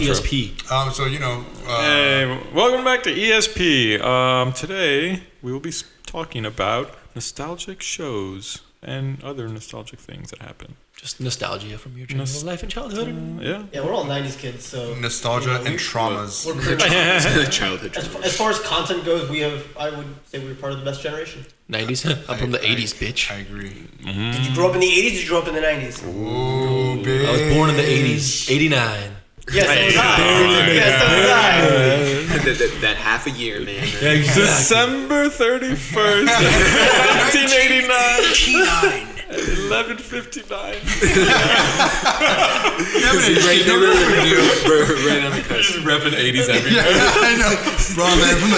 intro. ESP. So Hey, welcome back to ESP. Today we will be talking about nostalgic shows and other nostalgic things that happen. Just nostalgia from your journey of life and childhood. Yeah. Yeah, we're all 90s kids, so... nostalgia and traumas. We're pretty, Childhood. as far as content goes, I would say we're part of the best generation. 90s? I'm from the 80s, bitch. I agree. Did you grow up in the 80s or did you grow up in the 90s? Ooh, bitch. I was born in the 80s. 89. Yes, so was I. Yes, so was I. that half a year, man. December 31st, 1989. 11:59. Right on the cusp. Just repping 80s everywhere. I know. Bro, man, from the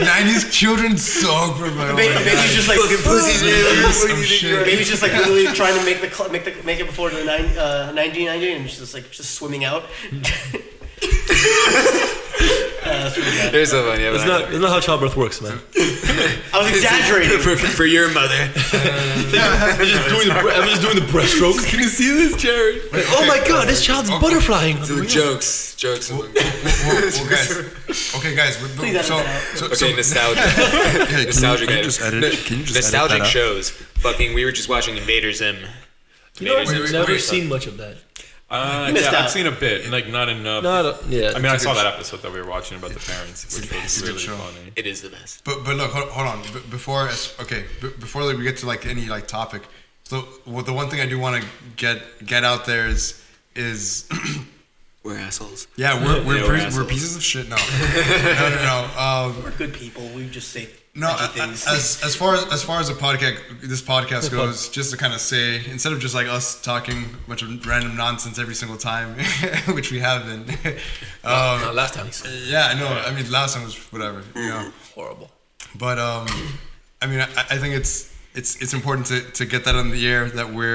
90s, children so good, bro. Baby's just like... Some shit. Baby's just like literally trying to make it before the 1990 and just swimming out. That's really bad. There's so funny. It's not how childbirth works, man. I was exaggerating. for your mother. I'm just doing the breaststroke. Can you see this, Jerry? Oh my god, this child's butterflying. So jokes. Well, guys. Okay, guys. Please edit that out. Okay, nostalgia. Nostalgia, can you guys. just edit? Can you just Nostalgic edit that out? shows. Fucking, we were just watching Invader Zim. You know, Invader I've Zim. never seen much of that. missed I've out. seen a bit, like not enough. Yeah. I mean, I saw that episode that we were watching about the parents, which was really show. funny. It is the best. But look, hold on. Before we get to like any like topic, so the one thing I do want to get out there is We're assholes. yeah, we're assholes. pieces of shit. No. No. We're good people. We just say No, edgy things. as far as this podcast goes, just to kind of say, instead of just like us talking a bunch of random nonsense every single time, which we have been. Not last time. Yeah, no, I mean last time was whatever, you know. Horrible. But I mean, I think it's important to get that on the air that we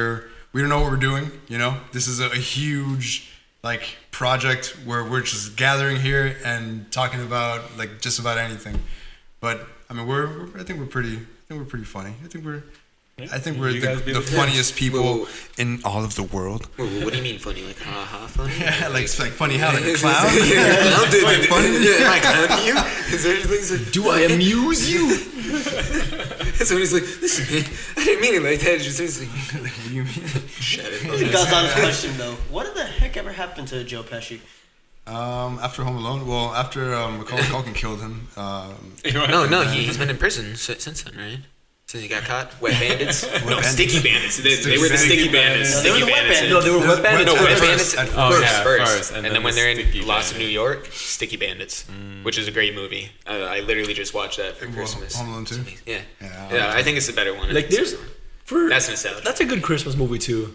don't know what we're doing. You know, this is a huge like project where we're just gathering here and talking about like just about anything. But I mean, I think we're pretty funny. I think we're You guys be the the funniest people Whoa. in all of the world. What do you mean funny? Like ha funny? Yeah, like it's like funny how like a clown. Clown dude. Like funny. Yeah, like clown to you? Is there things like, Do I amuse you? somebody's like, listen, man, I didn't mean it like that. Just like, What do you mean? shut it. God's honest question though. What the heck ever happened to Joe Pesci? After Home Alone, well, after Macaulay Culkin killed him. No, he's been in prison since then, right? Since he got caught? Wet bandits? No, sticky bandits. They were the sticky bandits. No, they were the wet bandits. No, they were wet bandits. No, At wet first, bandits at first. and And then then when the they're Sticky in Lost in New Bandits. York, Sticky Bandits, which is a great movie. I literally just watched that for Christmas. Home Alone 2? Yeah. Yeah, I think it's a better one. Like there's That's nostalgia. That's a good Christmas movie too.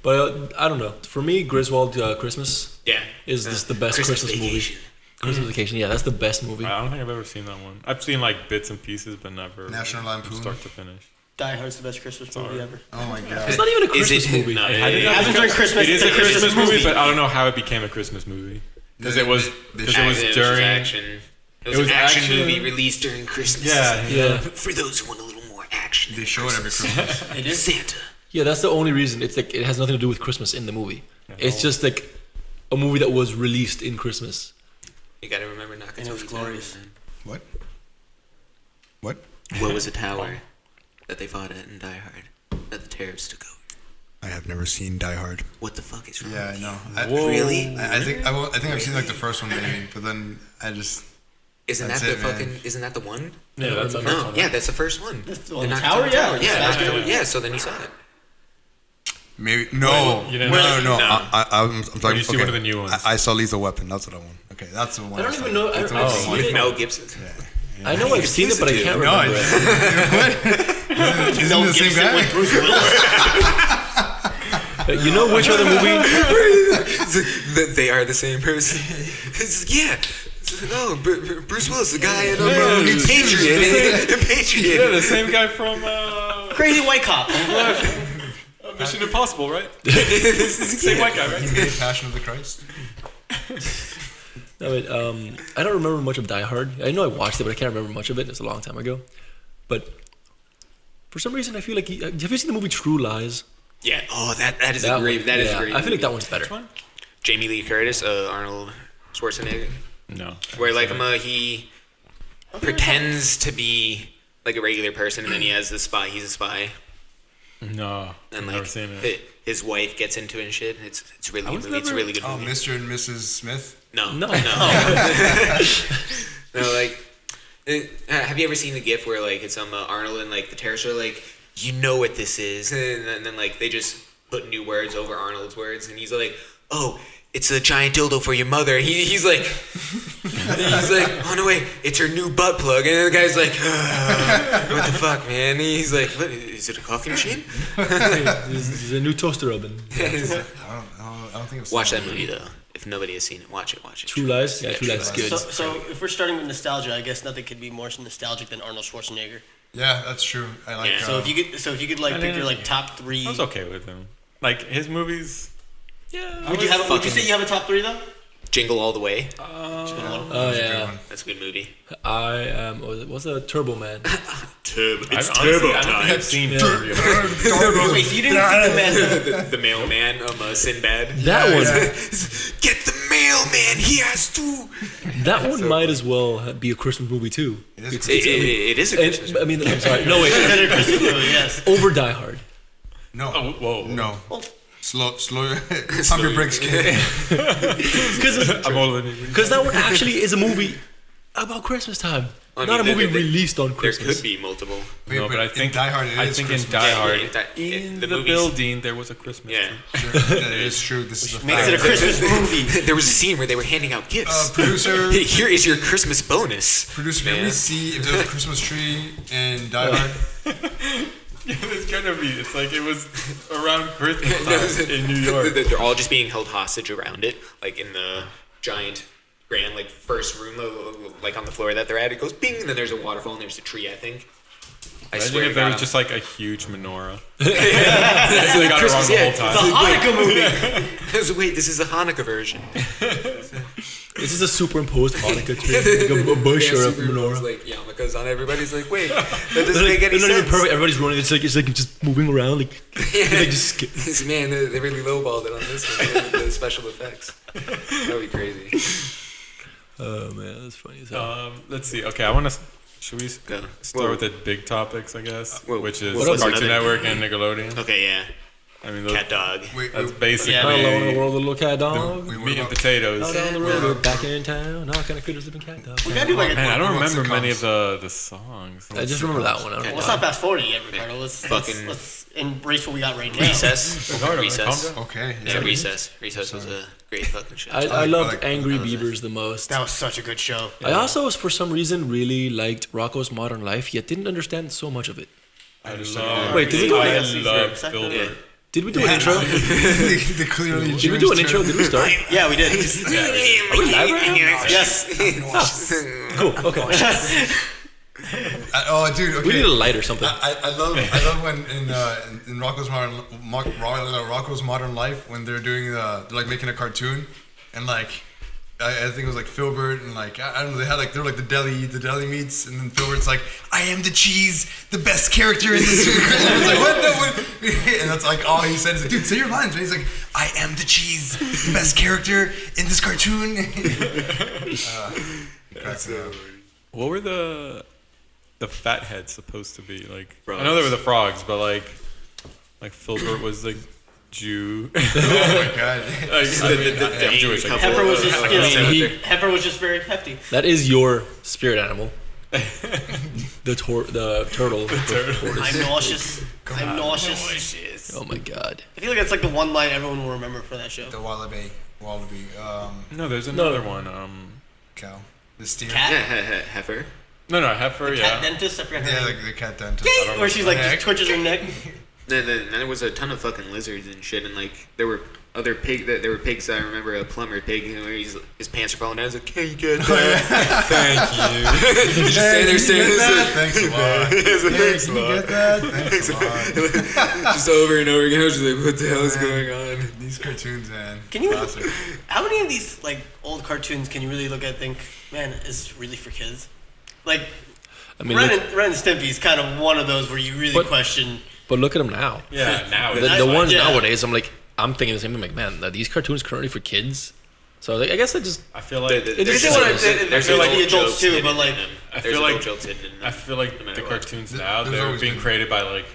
But I don't know. For me, Griswold Christmas Yeah. is just the best Christmas Vacation. movie. Christmas Vacation, yeah, that's the best movie. I don't think I've ever seen that one. I've seen like bits and pieces, but never National Lampoon. from start to finish. Die Hard's the best Christmas movie ever. Oh my god. It's not even a Is Christmas it? movie. No, It happens during Christmas. It is It's a Christmas movie, but movie. I don't know how it became a Christmas movie because They- it was they- because it was Just during. action. It was was an action action. movie released during Christmas. Yeah. For those who want a little more action. They show it every Christmas. It is. Santa. Yeah, that's the only reason. It's like it has nothing to do with Christmas in the movie. It's just like a movie that was released in Christmas. You gotta remember Nakatomi. And it was glorious. What? What? What was a tower that they fought at in Die Hard that the terrorists took over? I have never seen Die Hard. What the fuck is wrong Yeah, I with know. you? Really? I think I've seen like the first one maybe, but then I just Isn't That's that the it, man. fucking? Isn't that the one? Yeah, that's the No, first No, one. yeah, that's the first one. The Nakatomi tower? Yeah. Yeah, Skyscraper. yeah. So then you saw it. maybe no. you didn't- No. No. I'm talking. you see one of the new ones? I saw Lethal Weapon. That's what I want. Okay, that's the one. I don't saw. even know. Lethal I've Weapon seen one. it. Mel Gibson. I know I've seen it, but I can't No, I remember it. Isn't it the same guy? with Bruce Willis. You know which other movie? They are the same person. It's, yeah. It's like, oh, Bruce Willis, the guy in Patriot. Patriot. Yeah, the same guy from Crazy White Cop. Mission Impossible, right? Same white guy, right? Passion of the Christ. No, I don't remember much of Die Hard. I know I watched it, but I can't remember much of it. It's a long time ago. But for some reason, I feel like have you seen the movie True Lies? Yeah. Oh, that is a great. That is great. I feel like that one's better. Which one? Jamie Lee Curtis, Arnold Schwarzenegger, No. where like he pretends to be like a regular person, and then he has the spy. He's a spy, No. and I've like never seen it. his wife gets into it and shit. It's really I good was movie. It's a never- really good Oh, movie. Mr. and Mrs. Smith. No, No. no, like, have you ever seen the GIF where like it's Arnold and like the terrorists are like, you know what this is, and then like they just put new words over Arnold's words, and he's like, oh, it's a giant dildo for your mother. He's like, oh no wait, it's her new butt plug, and the guy's like, what the fuck, man? And he's like, what, is it a coffee machine? This is a new toaster oven. I don't think I've Watch seen that movie though. If nobody has seen it, watch it. True Lies? Yeah, True Lies is good. So if we're starting with nostalgia, I guess nothing could be more nostalgic than Arnold Schwarzenegger. Yeah, that's true. I like. Yeah. So if you could like I pick your didn't- like top three. I was okay with him. Like his movies. Yeah. Would you say you have a top three though? Jingle All the Way. Oh, yeah. That's a good movie. I am. What's a Turbo Man? Turbo. I've honestly, I don't think I've seen Wait, so you didn't see the man? The mailman, Sinbad. That one. Get the mailman. He has to. That one might as well be a Christmas movie too. It is a Christmas I mean, I'm sorry. No, wait. Considered Christmas movie, yes. Over Die Hard. No. Oh, whoa. No. Well, Slow. Pump your brakes, kid. I'm older than you. Because that one actually is a movie about Christmas time. I Not a mean, movie there- released on There Christmas. could be multiple. Wait, No, but I in think Die Hard, it I is think Christmas. in Die Hard, In the movies- building, there was a Christmas Yeah. tree. That is true. This is a makes fact. it a Christmas movie. There was a scene where they were handing out gifts. Producer, Here is your Christmas bonus. producer, can we Man. see if there's a Christmas tree in Die Hard? Yeah, it's gonna be. It's like it was around Christmas time in New York. They're all just being held hostage around it, like in the giant grand like first room, like on the floor that they're at. It goes bing, and then there's a waterfall and there's a tree. I think. I Imagine swear if to there God, was just like a huge menorah. yeah, They got it wrong Christmas, the yeah. whole time. The Hanukkah movie. Wait, this is the Hanukkah version. This is a superimposed Hanukkah tree, like a bush or a Superimposed, menorah. like yarmulkes on everybody's like, wait, that They're doesn't make any not sense. even perfect. Everybody's running. It's like just moving around. Like they just skip. Man, they really lowballed it on this one. The special effects. That would be crazy. Oh man, that's funny as hell. Let's see. Okay, I want to. Should we Go. start with the big topics, I guess, Well, which is what's Cartoon another- Network and Nickelodeon. Okay, yeah. I mean, those, Cat dog. Wait, that's wait, basically Yeah. Hello in the world of little cat dog. wait, what meat and about- potatoes. Out on the road, we're back in town. All kind of critters live in cat dog. We gotta do like Man, I don't What remember many of sitcoms? the songs. I just remember that one. I don't know Let's why. not fast forward yet, Ricardo. Fucking- Let's embrace what we got right now. Recess. Ricardo, Recess. calm down. Okay. Yeah, Recess. Recess was a great fucking show. I loved like- Angry that was it. Beavers the most. That was such a good show. I also, for some reason, really liked Rocco's Modern Life, yet didn't understand so much of it. I love. Wait, did we do I it? love Yeah. Filbert. Did we do an intro? the clearly Did we do an intro? Did we start? Yeah, we did. Are we live right now? Yes. Cool. Okay. Oh, dude. Okay. We need a light or something. I love when in Rocco's Modern Life when they're doing they're like making a cartoon and like I think it was like Filbert and like I don't know, they're like the deli meats, and then Filbert's like, I am the cheese, the best character in this. And I was like, what? No, what? And that's like all he said is like, dude, say your lines. And he's like, I am the cheese, the best character in this cartoon. What were the fatheads supposed to be like? Frogs. I know they were the frogs, but like Filbert was like Jew. Oh my god. I'm Jewish. I guess. Heifer was just, you know, he- Heifer was just very hefty. That is your spirit animal. The turtle. I'm nauseous. I'm nauseous. Oh my god. I feel like that's like the one line everyone will remember for that show. The wallaby, No, there's another one. cow, the steer. Cat? Yeah, heifer. No, heifer. Cat Yeah. dentist? I forgot her Yeah, name. like the cat dentist. Where she's like Heck. just twitches her neck. Then there was a ton of fucking lizards and shit, and like there were other there were pigs. I remember a plumber pig where his pants are falling down. He's like, "Can you get that? Thank you." He's just standing there saying this, Thanks a lot. Hey, can you get that? Thanks a lot. just over and over again. I was just like, "What the hell is going on?" These cartoons, man. Can you? Classic. How many of these like old cartoons can you really look at and think, man, is really for kids? Like I mean, Ren look, and Stimpy is kind of one of those where you really But- question. but look at him now. Yeah. Now. The I- ones yeah. nowadays, I'm like, I'm thinking the same thing. Like, man, are these cartoons currently for kids? So like, I guess I just I feel like It there's is just what like- there's feel like adult the adults jokes too, hidden but, in like, them. I There's feel adult like jokes hidden in them. I feel like no the matter what. cartoons now There's they're always being been- created by like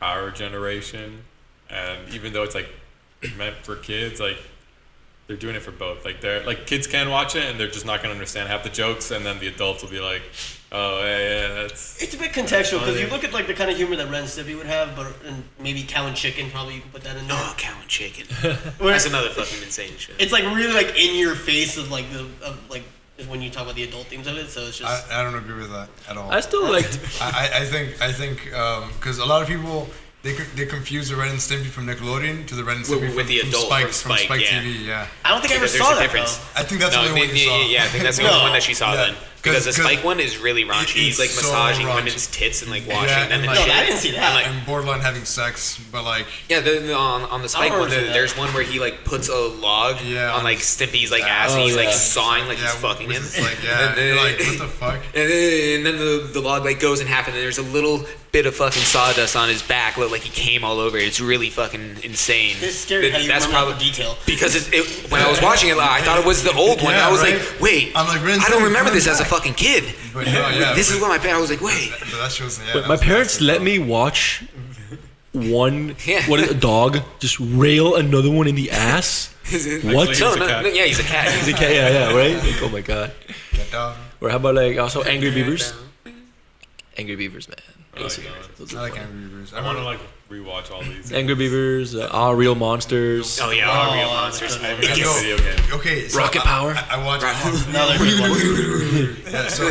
our generation, and even though it's like meant for kids, like they're doing it for both. Like they're like kids can watch it and they're just not gonna understand half the jokes, and then the adults will be like, oh yeah, that's It's a bit contextual because Funny. you look at like the kind of humor that Ren and Stimpy would have, but and maybe Cow and Chicken probably you can put that in there. Oh, cow and chicken. Where That's another fucking insane shit. it's like really like in your face of like like is when you talk about the adult themes of it. So it's just I don't agree with that at all. I still liked. I think because a lot of people they confuse the Ren and Stimpy from Nickelodeon to the Ren and With- Stimpy with the adult from Spike, yeah. TV. Yeah, I don't think I ever There's saw a that difference. though. I think that's No, the only one you saw. yeah, I think that's the No. only one that she saw Yeah. then. Because the 'Cause Spike one is really raunchy. He's like It's so massaging raunchy. women's tits and like washing Yeah, them and, and like- No, shit. I didn't see that. And, like, And borderline having sex, but like yeah, on the Spike remember one, seeing that. there's one where he like puts a log Yeah, on like Stimpy's like ass, Oh, and he's like yeah. sawing like he's yeah, fucking with him. this, like yeah, And then- you're like what the fuck? And then the log like goes in half, and then there's a little bit of fucking sawdust on his back, look like he came all over it. It's really fucking insane. It's scary how you That's remember probably the detail. because when I was watching it, I thought it was the old one. Yeah, I was right? like, wait, I'm like, Ren and I don't Stimpy remember this coming as a back. fucking kid. But no, yeah, This is but- what my parents. I was like, wait. But that shows. Yeah, But that my was parents nasty. let me watch one. Yeah. What is a dog just rail another one in the ass? What? Actually, No, He's a no, cat. no, yeah, he's a cat. He's a cat. Yeah, right. Like, oh my god. Get down. Or how about like also Angry Beavers? Angry Beavers, man. I like Those I are like fun. Angry Beavers. I want to like rewatch all these. Angry Beavers, All Real Monsters. Oh yeah, all real monsters. I haven't got Yo, the video game. Okay, so Rocket Power? I watched. Another good one. Yeah, so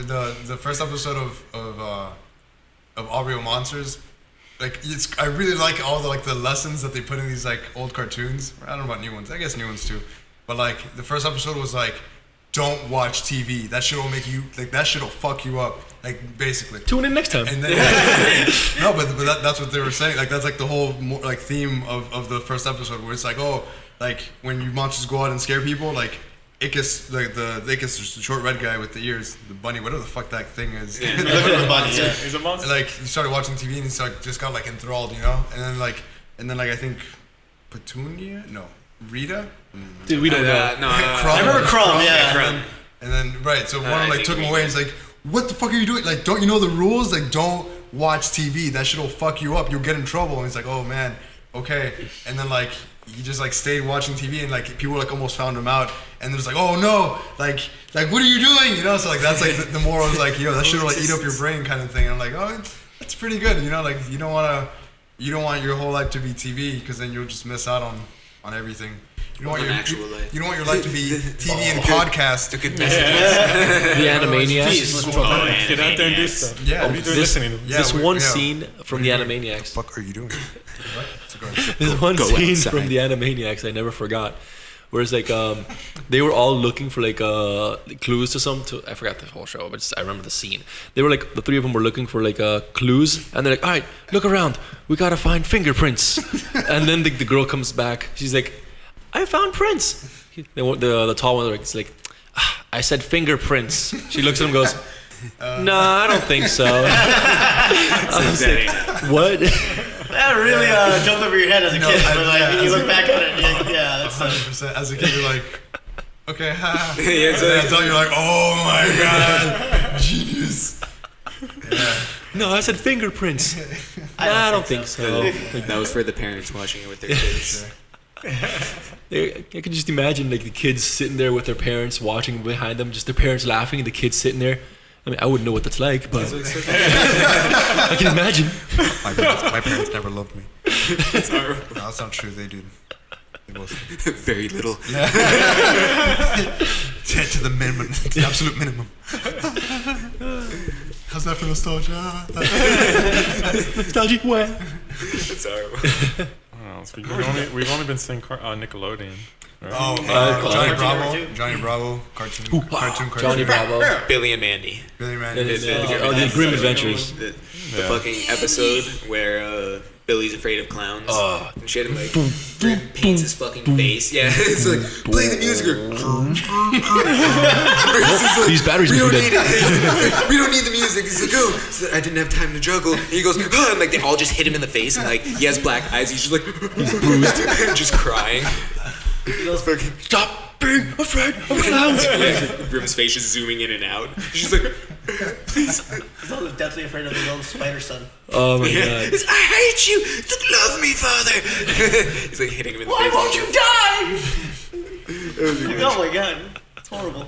the first episode of All Real Monsters, like I really like all the lessons that they put in these like old cartoons. I don't know about new ones. I guess new ones too. But like the first episode was like, don't watch TV. That shit will make you like that shit will fuck you up. Like basically. Tune in next time. And then no, but that's what they were saying. Like that's like the whole like theme of the first episode, where it's like, oh, like when you monsters go out and scare people, like Ickis, like the Ickis, the short red guy with the ears, the bunny, whatever the fuck that thing is. Look at the bunny, yeah. He's a monster. Like you started watching TV and he's like just got like enthralled, you know. And then like I think Petunia, no, Rita. Dude, we don't know. No, Crumb. I remember Crumb, yeah. Crumb. And then right, so one I like think took him we away and he's like, "What the fuck are you doing? Like, don't you know the rules? Like, don't watch TV. That shit'll fuck you up. You'll get in trouble." And he's like, "Oh man, okay." And then like he just like stayed watching TV and like people like almost found him out. And there's like, "Oh no, like what are you doing?" You know, so like that's like the moral is like, yo, that shit'll like eat up your brain kind of thing. And I'm like, oh, that's pretty good. You know, like you don't want your whole life to be TV because then you'll just miss out on everything. You don't want An your actual life. You don't want your life to be TV and podcast. A good message. The Animaniacs. Please, let's Oh, talk about man, it. get out there and do stuff. Yeah. What are you doing This, listening to? Yeah, this we- one yeah. scene from the Animaniacs. What the fuck are you doing? There's one Go scene outside. from the Animaniacs I never forgot. Where it's like they were all looking for like clues to I forgot the whole show, but I remember the scene. They were like the three of them were looking for like clues, and they're like, "All right, look around. We gotta find fingerprints." And then the girl comes back. She's like, "I found prints." The tall one is like, "Ah, "I said fingerprints." She looks at him and goes, "No, I don't think so." I was like, "What?" That really jumped over your head as a kid, but like when you look back at it, you're like, yeah, that's 100%. As a kid, you're like, okay, ha. Yeah, And it's then like- I tell you, like, oh my god, genius. Yeah. No, I said fingerprints. I don't think so. That was for the parents watching it with their kids. I could just imagine like the kids sitting there with their parents watching behind them, just their parents laughing and the kids sitting there. I mean, I wouldn't know what that's like, but I can imagine. My parents never loved me. It's No, that's not true. They did. They both. very little. To the minimum, to the absolute minimum. How's that for nostalgia? Nostalgic way. It's horrible. Oh, so we've only been saying Nickelodeon. Right? Oh, Johnny Bravo. Johnny Bravo. Cartoon. Johnny Bravo. Billy and Mandy. Billy Man. The Grim Adventures. The Yeah. fucking episode where Billy's Afraid of Clowns. Oh. And she had him like paints his fucking face. Yeah, it's like play the music. These batteries We are don't dead. need it. We don't need the music. He's like, oh, so I didn't have time to juggle. And he goes, oh, and like they all just hit him in the face, and like he has black eyes. He's just like bruised, just crying. He goes, Stop being afraid of clowns. Grim's face is zooming in and out. She's like, he's all deathly afraid of his own spider son. Oh my yeah. god. It's, I hate you. It's like, love me, father. He's like hitting him in the Why face. won't you die? Oh my god, it's horrible.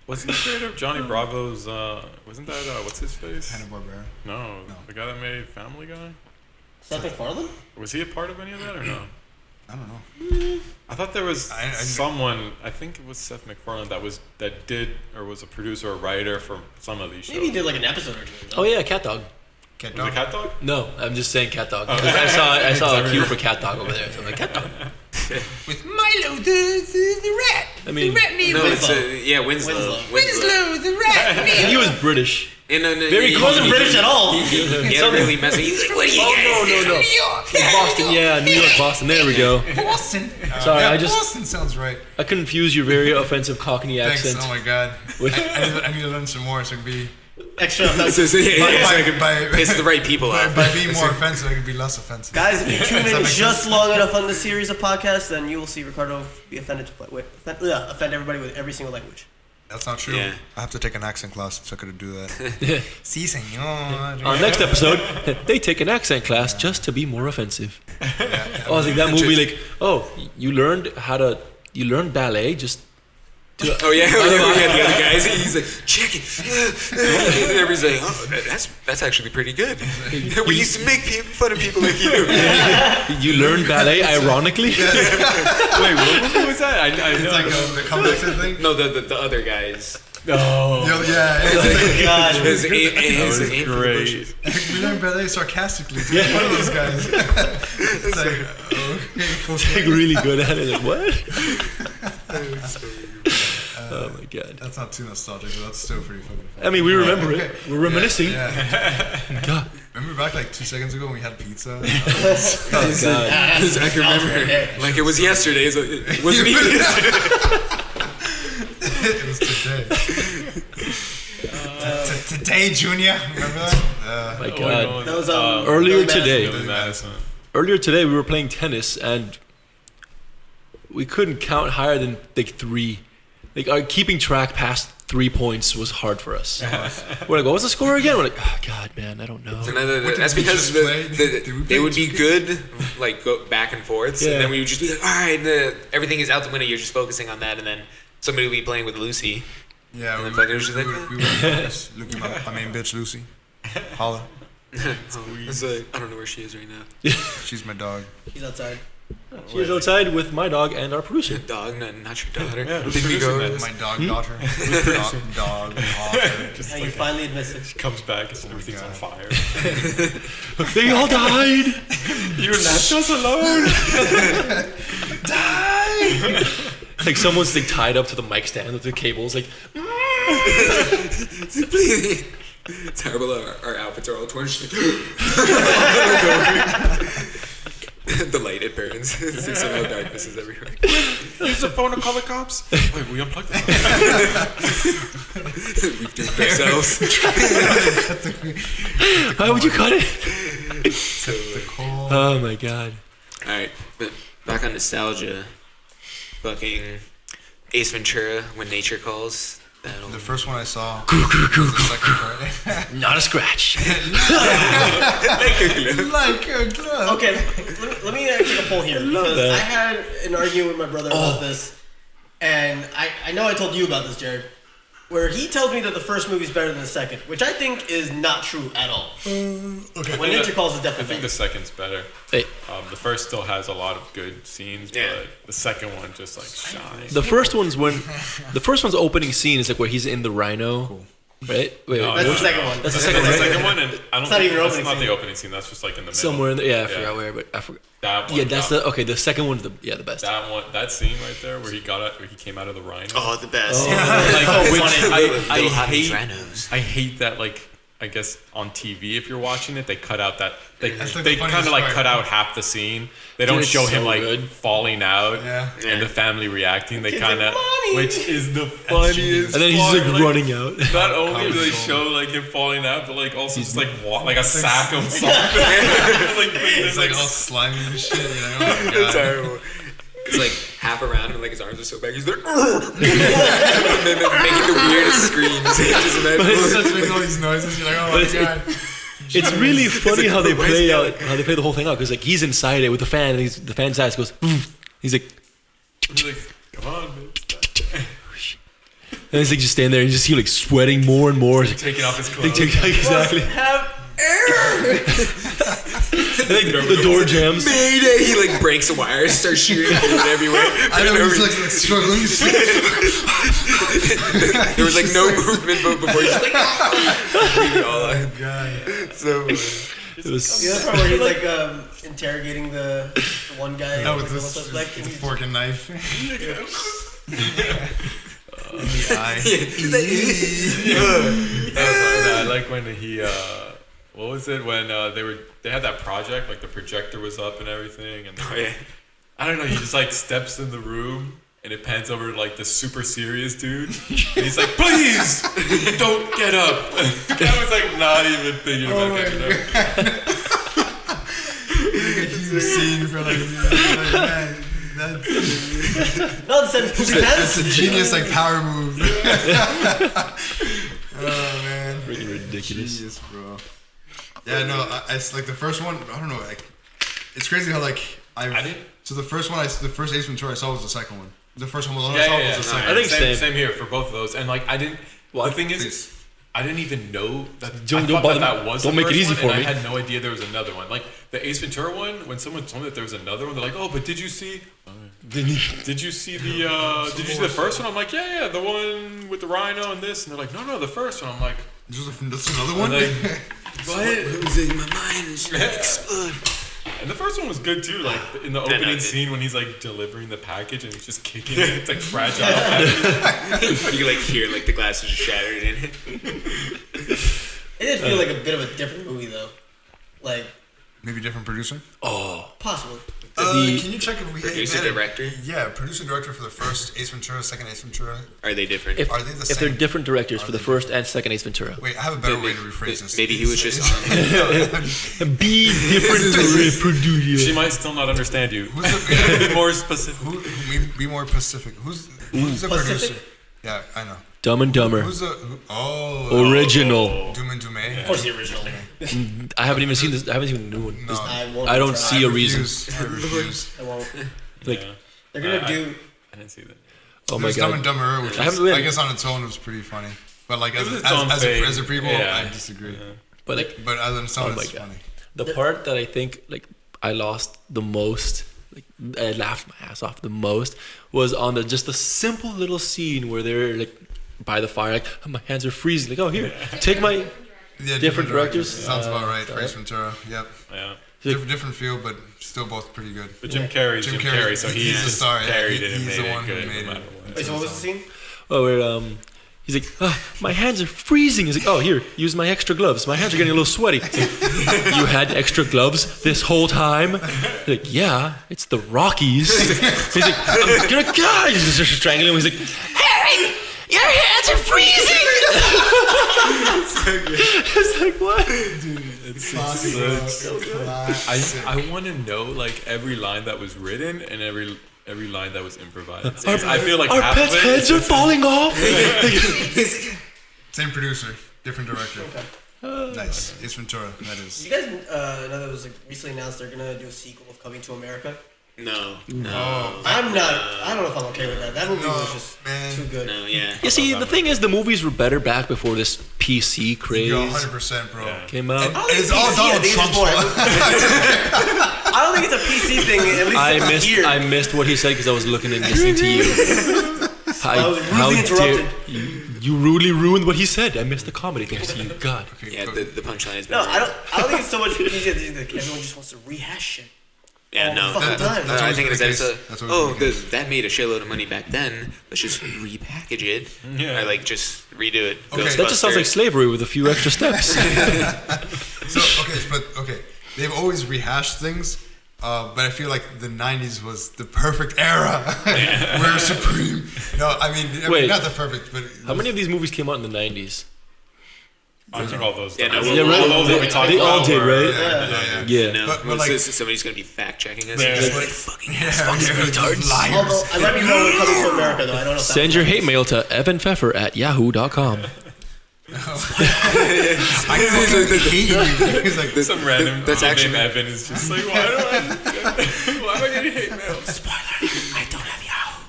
Was he afraid of Johnny Bravo's? Wasn't that what's his face? Hanna-Barbera. No, the guy that made Family Guy. Seth MacFarlane? Was he a part of any of that or no? I don't know. I thought there was I- someone. I think it was Seth MacFarlane that did or was a producer or writer for some of these shows. Maybe he did like an episode or two. Oh yeah, Cat Dog. Cat Was it Dog. Cat Dog? No, I'm just saying Cat Dog. Oh. 'Cause I saw a cue for Cat Dog over there. So I'm like, Cat Dog. With Milo the rat. I mean, No, it's Winslow. Winslow. the rat. and he was British. And, Very He wasn't British at all. Yeah, really messy. He's like, what are you guys? No. Boston, yeah, New York, Boston. There we go. Boston. Sorry, yeah, I just- Boston sounds right. I confused your very offensive Cockney Thanks. accent. Oh my god. With- I need to learn some more so I can be Extra So, offensive. so, yeah, yeah, so I can by, piss the right people off. by being more offensive, I can be less offensive. Guys, if you tune Does that in make just sense? long enough on this series of podcasts, then you will see Ricardo be offended offend everybody with every single language. That's not true. Yeah. I have to take an accent class so I could do that. Si, senor. On next episode, they take an accent class just to be more offensive. Yeah. Oh, I think that movie, like, oh, you learned ballet just to. Oh yeah, the other guys. He's like, check it. And everybody's like, oh, that's actually pretty good. We used to make fun of people like you. You learned ballet, ironically. Wait, what movie was that? I It's know. like the comeback thing. No, the other guys. Oh, Yeah. Oh God. It's that was great. We learn ballet sarcastically. To make fun of those guys. It's like, okay. Like really good at it. Like what? Oh my god. That's not too nostalgic, but that's still pretty fucking funny. I mean, we remember Okay. it. We're reminiscing. Yeah. God. Remember back like 2 seconds ago when we had pizza? Oh god. I can remember like it was yesterday. So it wasn't even yesterday. It was today. Today, Junior. Remember that? My Oh, god. no, That was Earlier Billy Madison. today. Billy Madison. Earlier today, we were playing tennis and we couldn't count higher than like 3. Like our keeping track past 3 points was hard for us. We're like, what was the score again? We're like, oh god, man, I don't know. So What that's did we because just play? Did we they play would be 2K? good, like go back and forths, Yeah. and then we would just be like, all right, everything is out the window. You're just focusing on that, and then somebody would be playing with Lucy. Yeah, And we then fucking was just like, were focused. Look at my main bitch, Lucy. Holla. It's like, I don't know where she is right now. She's my dog. He's outside. She was outside with my dog and our producer. Dog, not your daughter. Yeah, who's Did we go? producing that? My dog daughter. Dog daughter. Just And like you finally admit it. he comes back and everything's on fire. They all died. You left us alone. Like someone's like tied up to the mic stand with the cables. Like, It's terrible. Our outfits are all torn. She's like, the light it burns. It's like somehow darkness is everywhere. Use the phone to call the cops. Wait, we unplugged it. We've duped ourselves. why would you cut it? So, Oh my god. all right, but back on nostalgia. Fucking Ace Ventura, When Nature Calls. That'll The first one I saw was the second part. Not a scratch. Like a glove. Okay, let me take a poll here because I had an argument with my brother about this, and I know I told you about this, Jared, where he tells me that the first movie is better than the second, which I think is not true at all. Okay. When Nature Calls is I definitely think the better. second's better. Hey, The first still has a lot of good scenes, Yeah. but the second one just like shines. the first one's opening scene is like where he's in the rhino, right? Wait, No, That's the no, second one. That's the That's second the one. second one, and I don't It's not think even that's opening not scene. the opening scene. That's just like in the middle. Somewhere in the, I Yeah. forgot where, but I forgot. That one. Yeah, that's the second one's the best. that scene right there where he came out of the rhino. Oh, the best. Like, which Little I hot hate. rhinos. I hate that like I guess on TV, if you're watching it, they cut out that they That's like they the kind funniest of like part. cut out half the scene. They don't it's show him so like good. falling out Yeah. and the family reacting. They Kid's kind of, like, "Mommy!" which is the genius. funniest. And then he's part, like running out. Not only do they Comical. show like him falling out, but like also just like like a sack of something. like, It's like all slimy and shit. You're like, oh my It's god. terrible. It's like half around and like his arms are so back. He's like, making the weirdest screams. It's such making all these noises. You're like, oh my god. It's really funny how they play the whole thing out because like he's inside it with the fan, and the fan's ass goes. He's like, He's like, come on, man. and he's like just standing there and you just see like sweating more and more. Taking off his clothes. Exactly. Have And, like, the door jams. Mayday! He like breaks a wire, starts shooting food everywhere. I know he's like struggling. There was like no movement before he's just like, all out. God. So It was. the other part where he's like interrogating the one guy. No, like, with the this suspect, and with he's- fork and knife. In the eye. I like when he what was it when they had that project, like the projector was up and everything, and oh, yeah. I don't know, he just like steps in the room and it pans over to like the super serious dude and he's like, please don't get up. I was like not even thinking about getting up. Huge scene for like man, that's No, it said poopy that's pants. a genius like power move. Oh man. Freaking ridiculous. Genius, bro. Yeah, no, it's like the first one. I don't know. Like, it's crazy how like I didn't. So the first one, the first Ace Ventura I saw was the second one. The first Home Alone I Yeah, saw yeah, yeah. was the No, second. I think same, same. here for both of those, and like I didn't. What? The thing is, Please. I didn't even know that. Don't I thought bother that, me. that was. Don't the make it first easy one, for and me. I had no idea there was another one. Like the Ace Ventura one. When someone told me that there was another one, they're like, "Oh, but did you see? Did you see the? Did you see the first one?" I'm like, "Yeah, the one with the rhino and this." And they're like, "No, the first one." I'm like, That's another one. like, "What?" Who's in my mind is gonna explode. And the first one was good too. Like in the opening scene when he's like delivering the package and he's just kicking it. It's like fragile package. You can like hear like the glasses are shattered in it. It did feel like a bit of a different movie though. Like Maybe different producer. possibly. Can you check if we Producer, had a- director? Yeah, producer director for the first Ace Ventura, second Ace Ventura. Are they different? If, Are they the if they're same? different directors for the first and second Ace Ventura, Wait, I have a better way to rephrase this. Maybe he was just be different producer. She might still not understand you. Who's the, Be more specific. be more specific. Who's the Pacific? producer? Yeah, I know. Dumb and Dumber, Who's the original. Doom and Dume? Of course, the original. I haven't even seen this. I haven't seen the new one. No, I won't. I don't try. see a reason. I refuse. I won't. Like, Yeah. They're gonna I- do. I didn't see that. oh my There's Dumb and god. Dumber, which I is, haven't really- I guess on its own was pretty funny. But like as, It was as, its own as, a, thing. as a prequel, Yeah. I disagree. But like But as on its own, Oh my it's God. funny. the part that I think like I lost the most, like I laughed my ass off the most, was on the just the simple little scene where they're like by the fire, like my hands are freezing. Like, oh here, take my. Yeah, Different directors? Sounds about right. alright. Ace Ventura. Yep. Yeah. Different feel, but still both pretty good. But Jim Carrey's Jim Carrey, so he's the just star, yeah. carried it and He's made the it one who good made no it. matter what. Wait, so what was the scene? Oh, where he's like, oh, my hands are freezing. He's like, oh here, use my extra gloves. My hands are getting a little sweaty. He's like, you had extra gloves this whole time? He's like, yeah, it's the Rockies. He's like, I'm gonna die. He's just strangling him. He's like, Harry, your hands are freezing. It's like what? I want to know like every line that was written and every line that was improvised. I feel like Our half pets' of it heads are falling off. Same producer, different director. Nice. Ace Ventura, that is. You guys know that was like recently announced they're gonna do a sequel of Coming to America. No. I'm not. I don't know if I'm okay with that. That movie was just man. too good. No, yeah. You see, the thing is, the movies were better back before this PC craze Yo, 100%, bro. Yeah. came out. I don't And think it's all PC, I Donald think it's Trump's more- fault. I don't think it's a PC thing. At least here. I missed what he said because I was looking and listening to you. I was rudely interrupted. you rudely ruined what he said. I missed the comedy thing. So you God. Yeah, the punchline is No, better. I don't think it's so much PC. I think that everyone just wants to rehash shit. Yeah, all no. the fucking time. That's I always think been it's the that it's case. a That's always been the that made a shitload of money back then. Let's just repackage it. Yeah. Or like just redo it. Okay. That just sounds like Ghostbusters. slavery with a few extra steps. Okay, they've always rehashed things, but I feel like the '90s was the perfect era. We're supreme. No, I mean Wait. not the perfect, but How many of these movies came out in the 90s? I think all those. Yeah, no, all yeah, right. those that we talked They all about did, were- right? Yeah. Yeah. No, But like- somebody's gonna be fact checking us. Yeah. Just Like- like fucking retards. Although I might be wrong with Coming to America, though. I don't know. If Send that your was- hate mail to evanpfeffer@yahoo.com. I fucking hate you. He's like this. Some random. That's kid actually- named Evan is just like, why am I getting hate mail? I don't have Yahoo.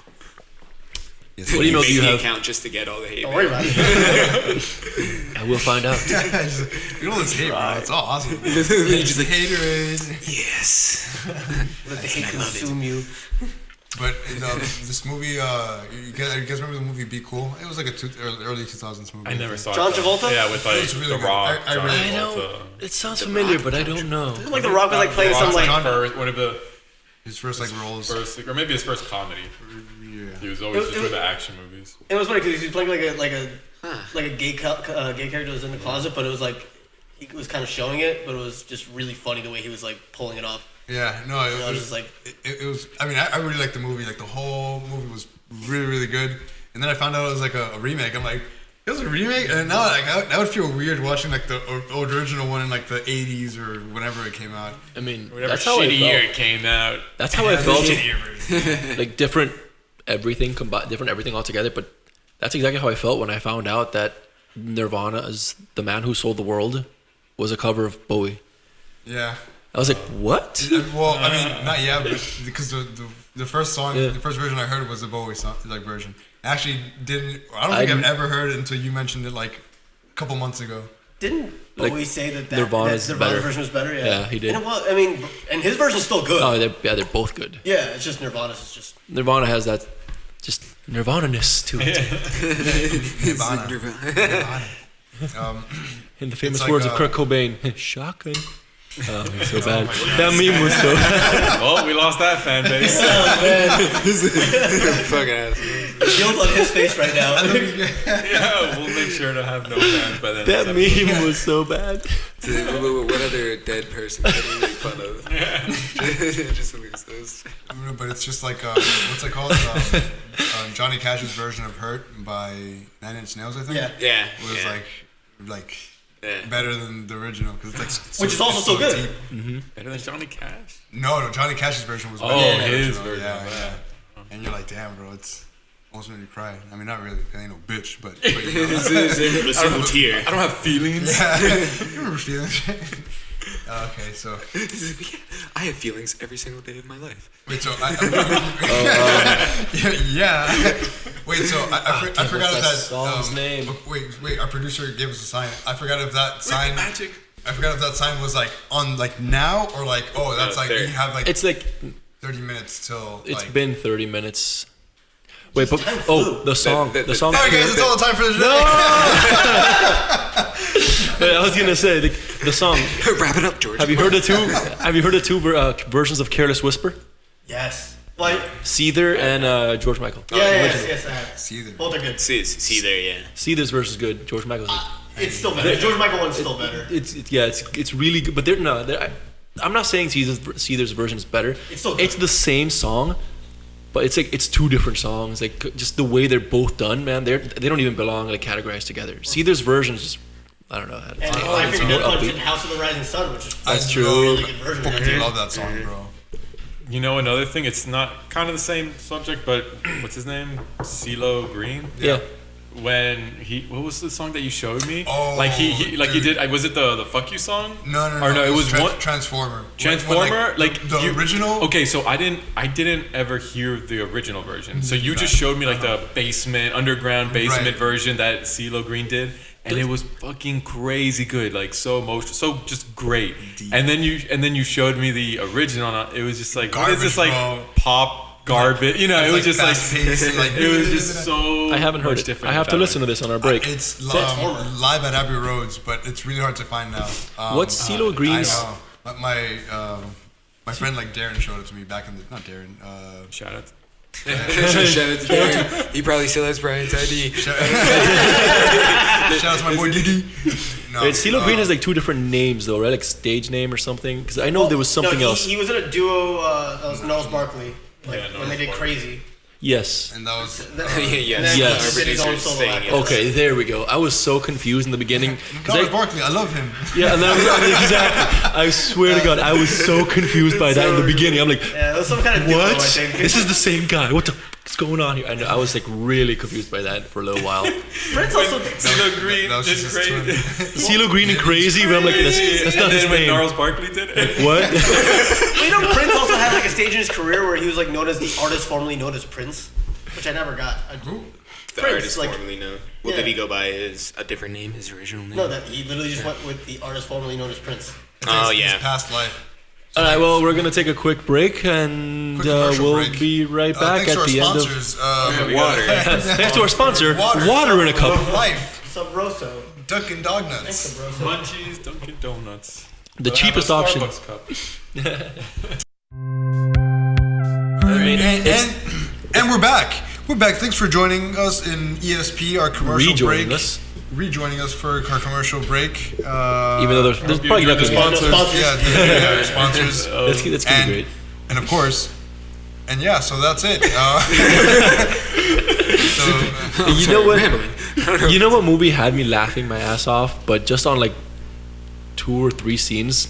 What email do you Make the have? account just to get all the hate. Don't worry about it. I will find out. You know this hate, bro. It's all awesome. Just like, Haterade. yes. Let the hate consume you. But this movie, you guys remember the movie Be Cool? It was like early 2000s movie. I never saw John it. though. Travolta? Yeah, with like It was really The good. Rock. I John really- I know. Travolta. It sounds familiar, but I don't know. Like The Rock was like playing some like. one of the His first like roles. first, or maybe his first comedy. He was always just with the action movies. It was funny because he was playing like a gay gay character that was in the closet, but it was like he was kind of showing it, but it was just really funny the way he was like pulling it off. Yeah, no, I it was was just like, it was. I mean, I really liked the movie. Like the whole movie was really, really good. And then I found out it was like a remake. I'm like, it was a remake, and now like that would feel weird watching like the original one in like the '80s or whenever it came out. I mean, Whatever that's how I shitty year felt. it came out. That's how I felt. Shittier version. Like different everything combined, different everything all together. But that's exactly how I felt when I found out that Nirvana is The Man Who Sold the World was a cover of Bowie. Yeah. I was like, what? Well, I mean, not yet, but because the first song, Yeah. the first version I heard was the Bowie song, like version. I actually didn't. I don't think I've ever heard it until you mentioned it like a couple months ago. didn't Like, Bowie say that Nirvana's Nirvana's better. version was better? Yeah, Yeah, he did. And I mean, and his version's still good. Oh, they're both good. Yeah, it's just Nirvana's is just. Nirvana has that just Nirvana-ness to it. Nirvana. Nirvana. In the famous like, words of Kurt Cobain, shotgun. Oh, it's so bad. That meme was so. Oh, we lost that fan base. Fucking ass. Guilt on his face right now. Yeah, we'll make sure to have no fans by then. That meme was so bad. What other dead person can we make fun of? Just lose those. But it's just like what's it called? Johnny Cash's version of "Hurt" by Nine Inch Nails, I think. Yeah. Yeah. was yeah. like Yeah. better than the original because it's like Which is also it's so good. deep. Better than Johnny Cash. No, Johnny Cash's version was Oh, better than the his original. version, Yeah, yeah. yeah. And you're like, damn, bro, it's almost made me cry. I mean, not really. I ain't no bitch, but It's a single tear. I don't have feelings. yeah. You remember feelings? Okay, so I have feelings every single day of my life. wait, so yeah. Wait, so I forgot if that song's name? Wait, our producer gave us a sign. I forgot if that sign. Magic. I forgot if that sign was like on like now or like that's like there. you have like It's like 30 minutes till. it's like, been 30 minutes. Wait, but the song, The- the song. All right, guys, it's all the time for the show. Wait, I was gonna say the song. Wrap it up, George. Have you heard the two? Have you heard the two versions of "Careless Whisper"? Yes. Like. Seether and George Michael. Yeah, yes, I have. See there. Both are good. See there, yeah. Seether's verse is good. George Michael's. It's still better. George Michael one's still better. It's really good. But I'm not saying Seether's version is better. It's still good. It's the same song, but it's like it's two different songs. Like just the way they're both done, man. They don't even belong like categorized together. Seether's version is just I don't know. And It's My more Favorite Punch upbeat. and House of the Rising Sun, which is That's I true. love- really good version. Fucking love that song, bro. You know another thing? It's not kind of the same subject, but what's his name? CeeLo Green. Yeah. When what was the song that you showed me? Oh, like he dude. did. Was it the "Fuck You" song? No. Or no, it was one. Transformer. Transformer, When, the original. Okay, so I didn't ever hear the original version. So you just showed me like the underground basement Right. version that CeeLo Green did, and it was fucking crazy good, like so emotional, so just great. Deep. And then you showed me the original. And it was just like what is this Garbage, like bro. pop garbage? You know, It's it was like just like fast-paced, like- it was just so. I haven't heard much it. different I have to that listen way. to this on our break. It's Transformer. live at Abbey Roads, but it's really hard to find now. What's CeeLo Green's- I know. But my My friend like Darren showed it to me back in the not Darren. Shout out. Shout out to Darren. He probably still has Brian's ID. Shout out to my boy Didi. No, Wait, CeeLo Green has like 2 different names though, right? Like stage name or something. Because I know there was something no, else. He was in a duo. That was Gnarls Barkley. Like Yeah, when they did Gnarls Crazy. Yes. and that was Yes. Yes. Our He did his own producer's solo saying act. it. Okay, there we go. I was so confused in the beginning. 'Cause Gnarls I- Barkley. I love him. Yeah, and then exactly. I swear to God, I was so confused by that in the begineen. I'm like, Yeah, it was some kind of duo, what? I think. This is the same guy. What the f- is going on here? And I was like really confused by that for a little while. Prince also. CeeLo Green That was did just his great. twin. CeeLo Green and Crazy, but I'm like, that's not And his then when name. Gnarls Barkley did it. What? You know, Prince also had like a stage in his career where he was like known as the artist formerly known as Prince, which I never got. Who? The Prince, artist like- formerly known. Well, Yeah. did he go by a different name, his original name? No, that he literally just went with the artist formerly known as Prince. Oh, His yeah. past life. All right, well, we're going to take a quick break and Quick commercial we'll break. be right back Thanks at to our the end of. sponsors. Water. Thanks to our sponsor, water in a cup. Life. Sabroso. Dunkin' Dog Thanks, Nuts. Sabroso. Munchies, Dunkin' Donuts. The But cheapest have a option. Starbucks cup. I mean, it's And we're back. We're back. Thanks for joining us in ESP, our commercial rejoining break. us. Rejoining us for our commercial break. Even though there's you probably enjoyed not the going to be. Sponsors. Yeah, sponsors. That's going to be and, great. and of course, and yeah, so that's it. So, You know what? You know what movie had me laughing my ass off, but just on like 2 or 3 scenes?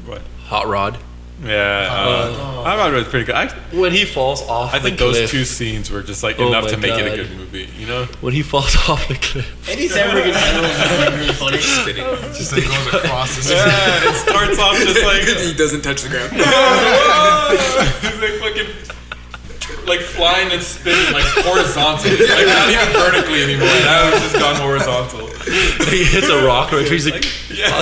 What? Hot Rod. Yeah. I thought it was pretty good. When he falls off I think the those cliff. 2 scenes were just like Oh enough my to make it a God. good movie. You know? When he falls off the cliff. Eddie Samberg in general is really, really funny. Spinning. just like goes across the Yeah, it starts off just like He doesn't touch the ground. he's like fucking like flying and spinning like horizontally, like not even vertically anymore. Now it's just gone horizontal. He hits a rock or he's like, Yeah.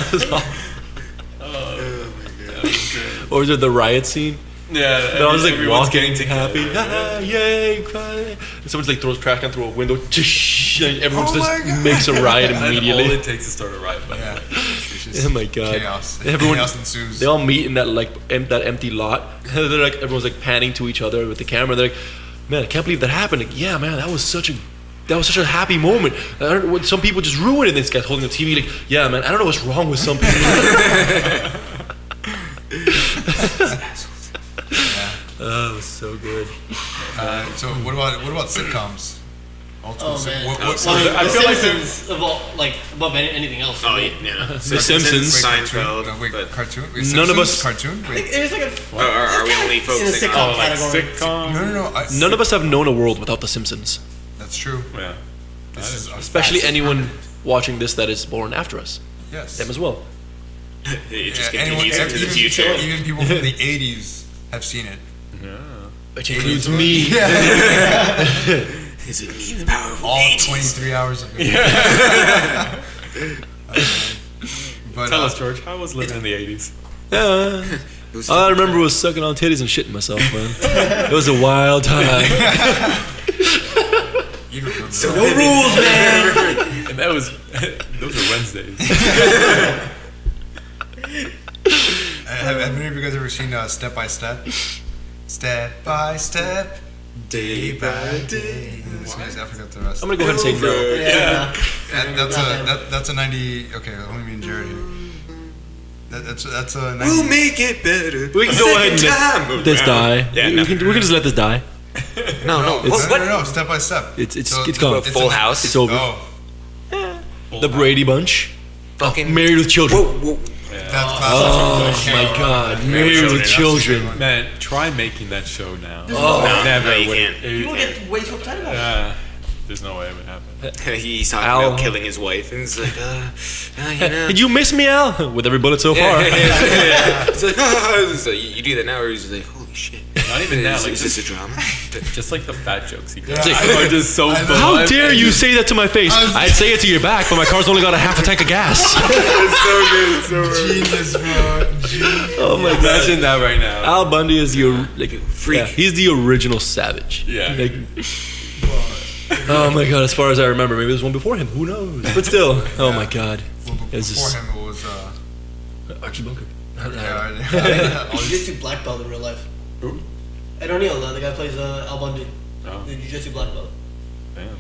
or is it the riot scene? Yeah, That was like everyone's walking getting happy, together. ah, yay, cry. And someone's like throws trash can through a window, and everyone Oh my just God. makes a riot And all immediately. it takes to start a riot. But Yeah. It's just Oh my God! Chaos. Everyone, Chaos ensues. they all meet in that like that empty lot. They're like everyone's like panning to each other with the camera. They're like, "Man, I can't believe that happened." Like, yeah, man, that was such a happy moment. I don't, when some people just ruin it. This guy's holding the TV like, yeah, man, I don't know what's wrong with some people. Oh, it was so good. So what about sitcoms? Old school Oh, sit- man. what- I The feel like Simpsons of all, like above anything else. Oh, yeah. The Simpsons. Seinfeld. Wait, but- cartoon? Wait, None of Simpsons? us- Cartoon? Wait. It was like a. Or are we only in a focusing sitcom on like category. sitcom. No. None of us have known a world without The Simpsons. That's true. Yeah. This is Especially facts. anyone watching this that is born after us. Yes. Them as well. it just Yeah, anyone- continues into the even- future. Even people from the 80s have seen it. Which includes me. Is it me, the power of All 80s? 23 hours of it. But, Tell us, George, how was living in the 80s? Yeah. It was All I remember was sucking on titties and shitting myself, man. It was a wild time. You remember So that. No rules, man. And that was those were Wednesdays. Have any of you guys ever seen Step by Step? Step by step, day by day. I forgot the rest. I'm gonna go ahead and say no. Yeah. That's a 90. Okay, only me and Jared here. That's a 90. We'll make it better. We can a go ahead and second time let this around. die. Yeah, we, no. can just let this die. No. It's- What? Step by step. It's So- gone. A Full House. It's over. Oh, The Brady Bunch. Fucking. Married with Children. Whoa. that's Oh classic. my God. Married Married with with Children. Man, try making that show now. No, Never you would. can't. People get way too uptight about it. There's no way it would happen. He's talking Al. about killing his wife, and it's like, you know. Did you miss me, Al? With every bullet so far. It's like, so you do that now, or he's like, holy shit. Not even now. Like Is this a drama? just like the fat jokes he Yeah, does. I- Are just so. How blunt. dare you say that to my face? I'd say it to your back, but my car's only got a half a tank of gas. It's so good. It's so Genius, bro. Genius. Oh my God. Imagine that right now. Al Bundy is the Freak. yeah, he's the original savage. Yeah. Like, oh my God! As far as I remember, maybe there's one before him. Who knows? But still, oh my God. Well, It was before just him, it was Archie Bunker. Yeah. Jiu-Jitsu black belt in real life. Who? Ed O'Neill, the guy who plays Al Bundy. Oh, The Jiu-Jitsu black belt. damn.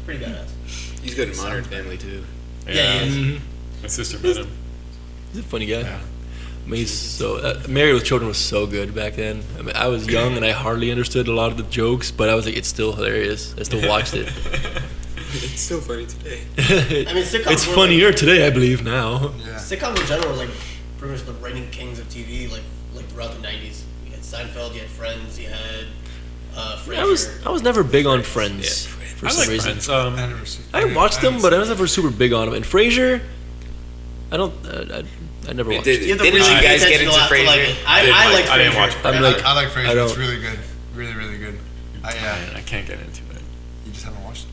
Pretty badass. He's good in Modern Family too. Yeah, he is. Mhm. My sister met him. He's a funny guy. Yeah. I mean, he's so Married with Children was so good back then. I mean, I was young and I hardly understood a lot of the jokes, but I was like, it's still hilarious. I still watched it. It's so funny today. I mean, sitcoms It's were, funnier today, I believe now. Yeah. Sitcoms in general, like pretty much the reigning kings of TV, like throughout the '90s. You had Seinfeld, you had Friends, you had Frasier. I was never big on Friends Yeah, for I some like reason. Friends. I never seen- I watched them, but I was never super big on them. And Frasier, I don't. I never watched. Did, You have to didn't really you pay guys get attention into a lot to like Frasier? it. I like Frasier. I didn't watch I'm Yeah. like- I like I Frasier. don't- It's really good. Really, really good. I can't get into it. You just haven't watched it.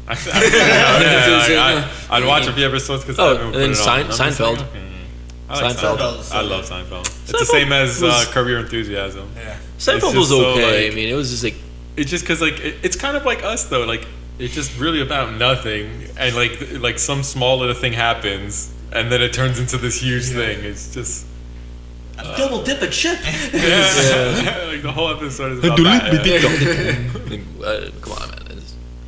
I'd watch a few episodes because Oh, and then Seinfeld. I like Seinfeld. Seinfeld. I love Seinfeld. It's the Seinfeld same as was- Curb Your Enthusiasm. Yeah. Seinfeld It's was just so, okay. like- I mean, it was just like It's just because like it's kind of like us though. Like it's just really about nothing, and like some small little thing happens, and then it turns into this huge thing. It's just Double dip a chip. like the whole episode is about that. come on, man.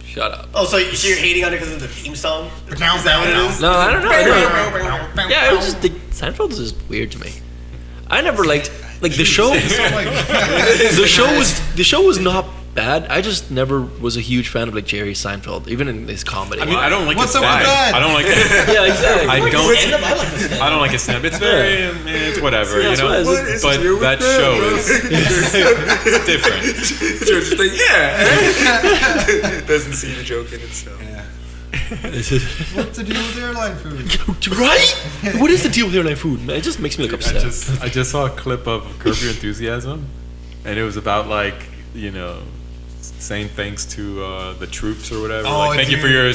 Shut up. Oh, so you're hating on it because of the theme song? Is that what it is? No, I don't know. Yeah, it was just Seinfeld is just weird to me. I never liked like the show. The show was not bad. I just never was a huge fan of like Jerry Seinfeld, even in his comedy. I mean, I don't like What's his up with stand. that? I don't like it. yeah, exactly. I Stand don't. up, I like this. I don't like his stand. It's very. I mean, it's whatever, Yeah, you know. that's why I was like, But that show is it's different. George is like, yeah. Doesn't see the joke in itself. Yeah. This is- What's the deal with airline food? right? What is the deal with airline food? Man, it just makes me look upset. I just saw a clip of Curb Your Enthusiasm, and it was about like saying thanks to the troops or whatever. Oh, like, thank you for dude. your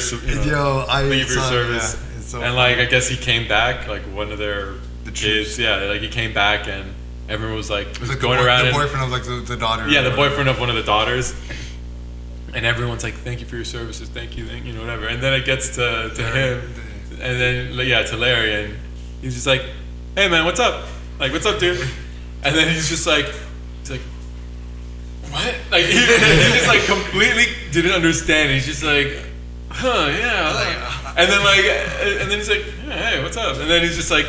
Yo, I thank you for your saw- service. yeah, it's so and like I guess he came back, like one of their kids. troops. Yeah, like he came back, and everyone was like It was like going the, around. the and, boyfriend of like the daughter. yeah, the or- boyfriend of one of the daughters. And everyone's like, "Thank you for your services, thank you, whatever." And then it gets to him, and then to Larry, and he's just like, "Hey man, what's up? Like, what's up, dude?" And then he's like, "What?" Like he just like completely didn't understand. He's just like, "Huh, yeah." And then he's like, yeah, "Hey, what's up?" And then he's just like,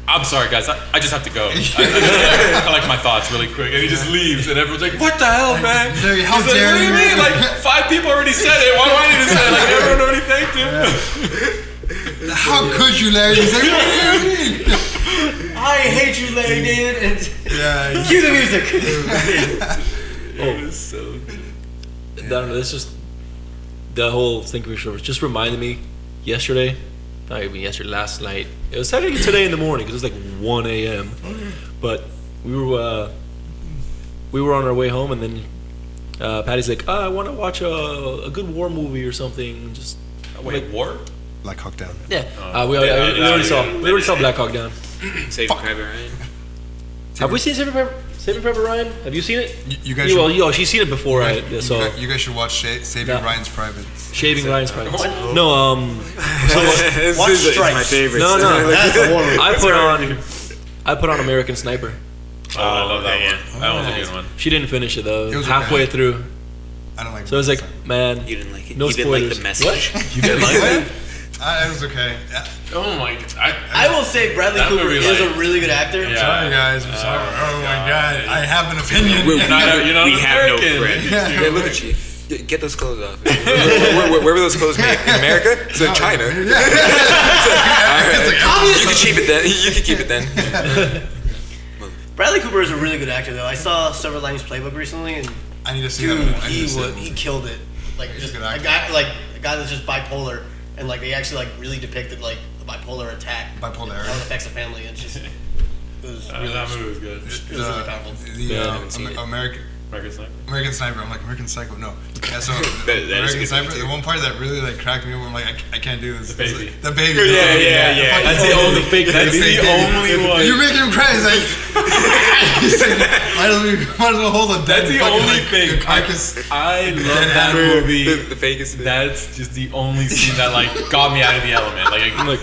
"I'm sorry, guys. I just have to go. I collect my thoughts really quick." And he just leaves, and everyone's like, "What the hell, man?" Larry, how He's like, dare "What do you you?" mean? Like 5 people already said it. Why do I need to say it? Like everyone already thanked him." How could you, Larry? He's like, what do you mean? I hate you, Larry David. And Yeah. cue the music. It was so. I don't know. This just the whole thing just reminded me yesterday. Not even yesterday, last night. It was technically today in the morning because it was like 1 a.m. But we were on our way home, and then Patty's like, "I want to watch a good war movie or something." Just Wait, war? Like Hawk Down. yeah. We already saw Black Hawk Down. Saving Private Ryan. Have we seen Saving Private Ryan? Have you seen it? You guys should, She's seen it before. you guys should watch Saving Yeah. Ryan's Privates. Shaving Ryan's Private. No, Watch It's Stripes. my favorite. No, no. That's a war movie. I put on American Sniper. Oh, I love that okay, one. That one's a good one. She didn't finish it though. It was Halfway okay. through. I don't like. So I was like, man, You didn't like it. no you didn't like the spoilers. message. What? You didn't like that? It was okay. Yeah. Oh my god. I will say Bradley That Cooper movie, is like- a really good actor. Yeah. Sorry, guys. I'm sorry. Oh my god. I have an opinion. You're not we have no American. friends. Yeah, look at you. Get those clothes off. Where were those clothes made? In America? So in China. All right. You can keep it then. You can keep it then. Bradley Cooper is a really good actor, though. I saw Silver Linings Playbook recently, and I need to see dude, that. I need to see that. he killed it. Like He's just a good a actor. guy that's just bipolar, and like they actually like really depicted like the bipolar attack, Bipolarity. how it affects a family. It's just it was really That movie was good. it was really powerful. American Sniper. American Sniper. I'm like American Psycho. No. Yeah. So That is a American good Sniper. movie, The too. one part that really like cracked me up. I'm like, I can't do this. The baby. The baby. Yeah, yeah, The yeah. fucking That's the baby. only fake. That's fake the baby. only one. You're making him cry. It's like, might as well hold a dead That's the fucking, only like, thing. carcass. I love Dead that animal. movie. The fakest thing. That's just the only scene that like got me out of the element. Like I'm like,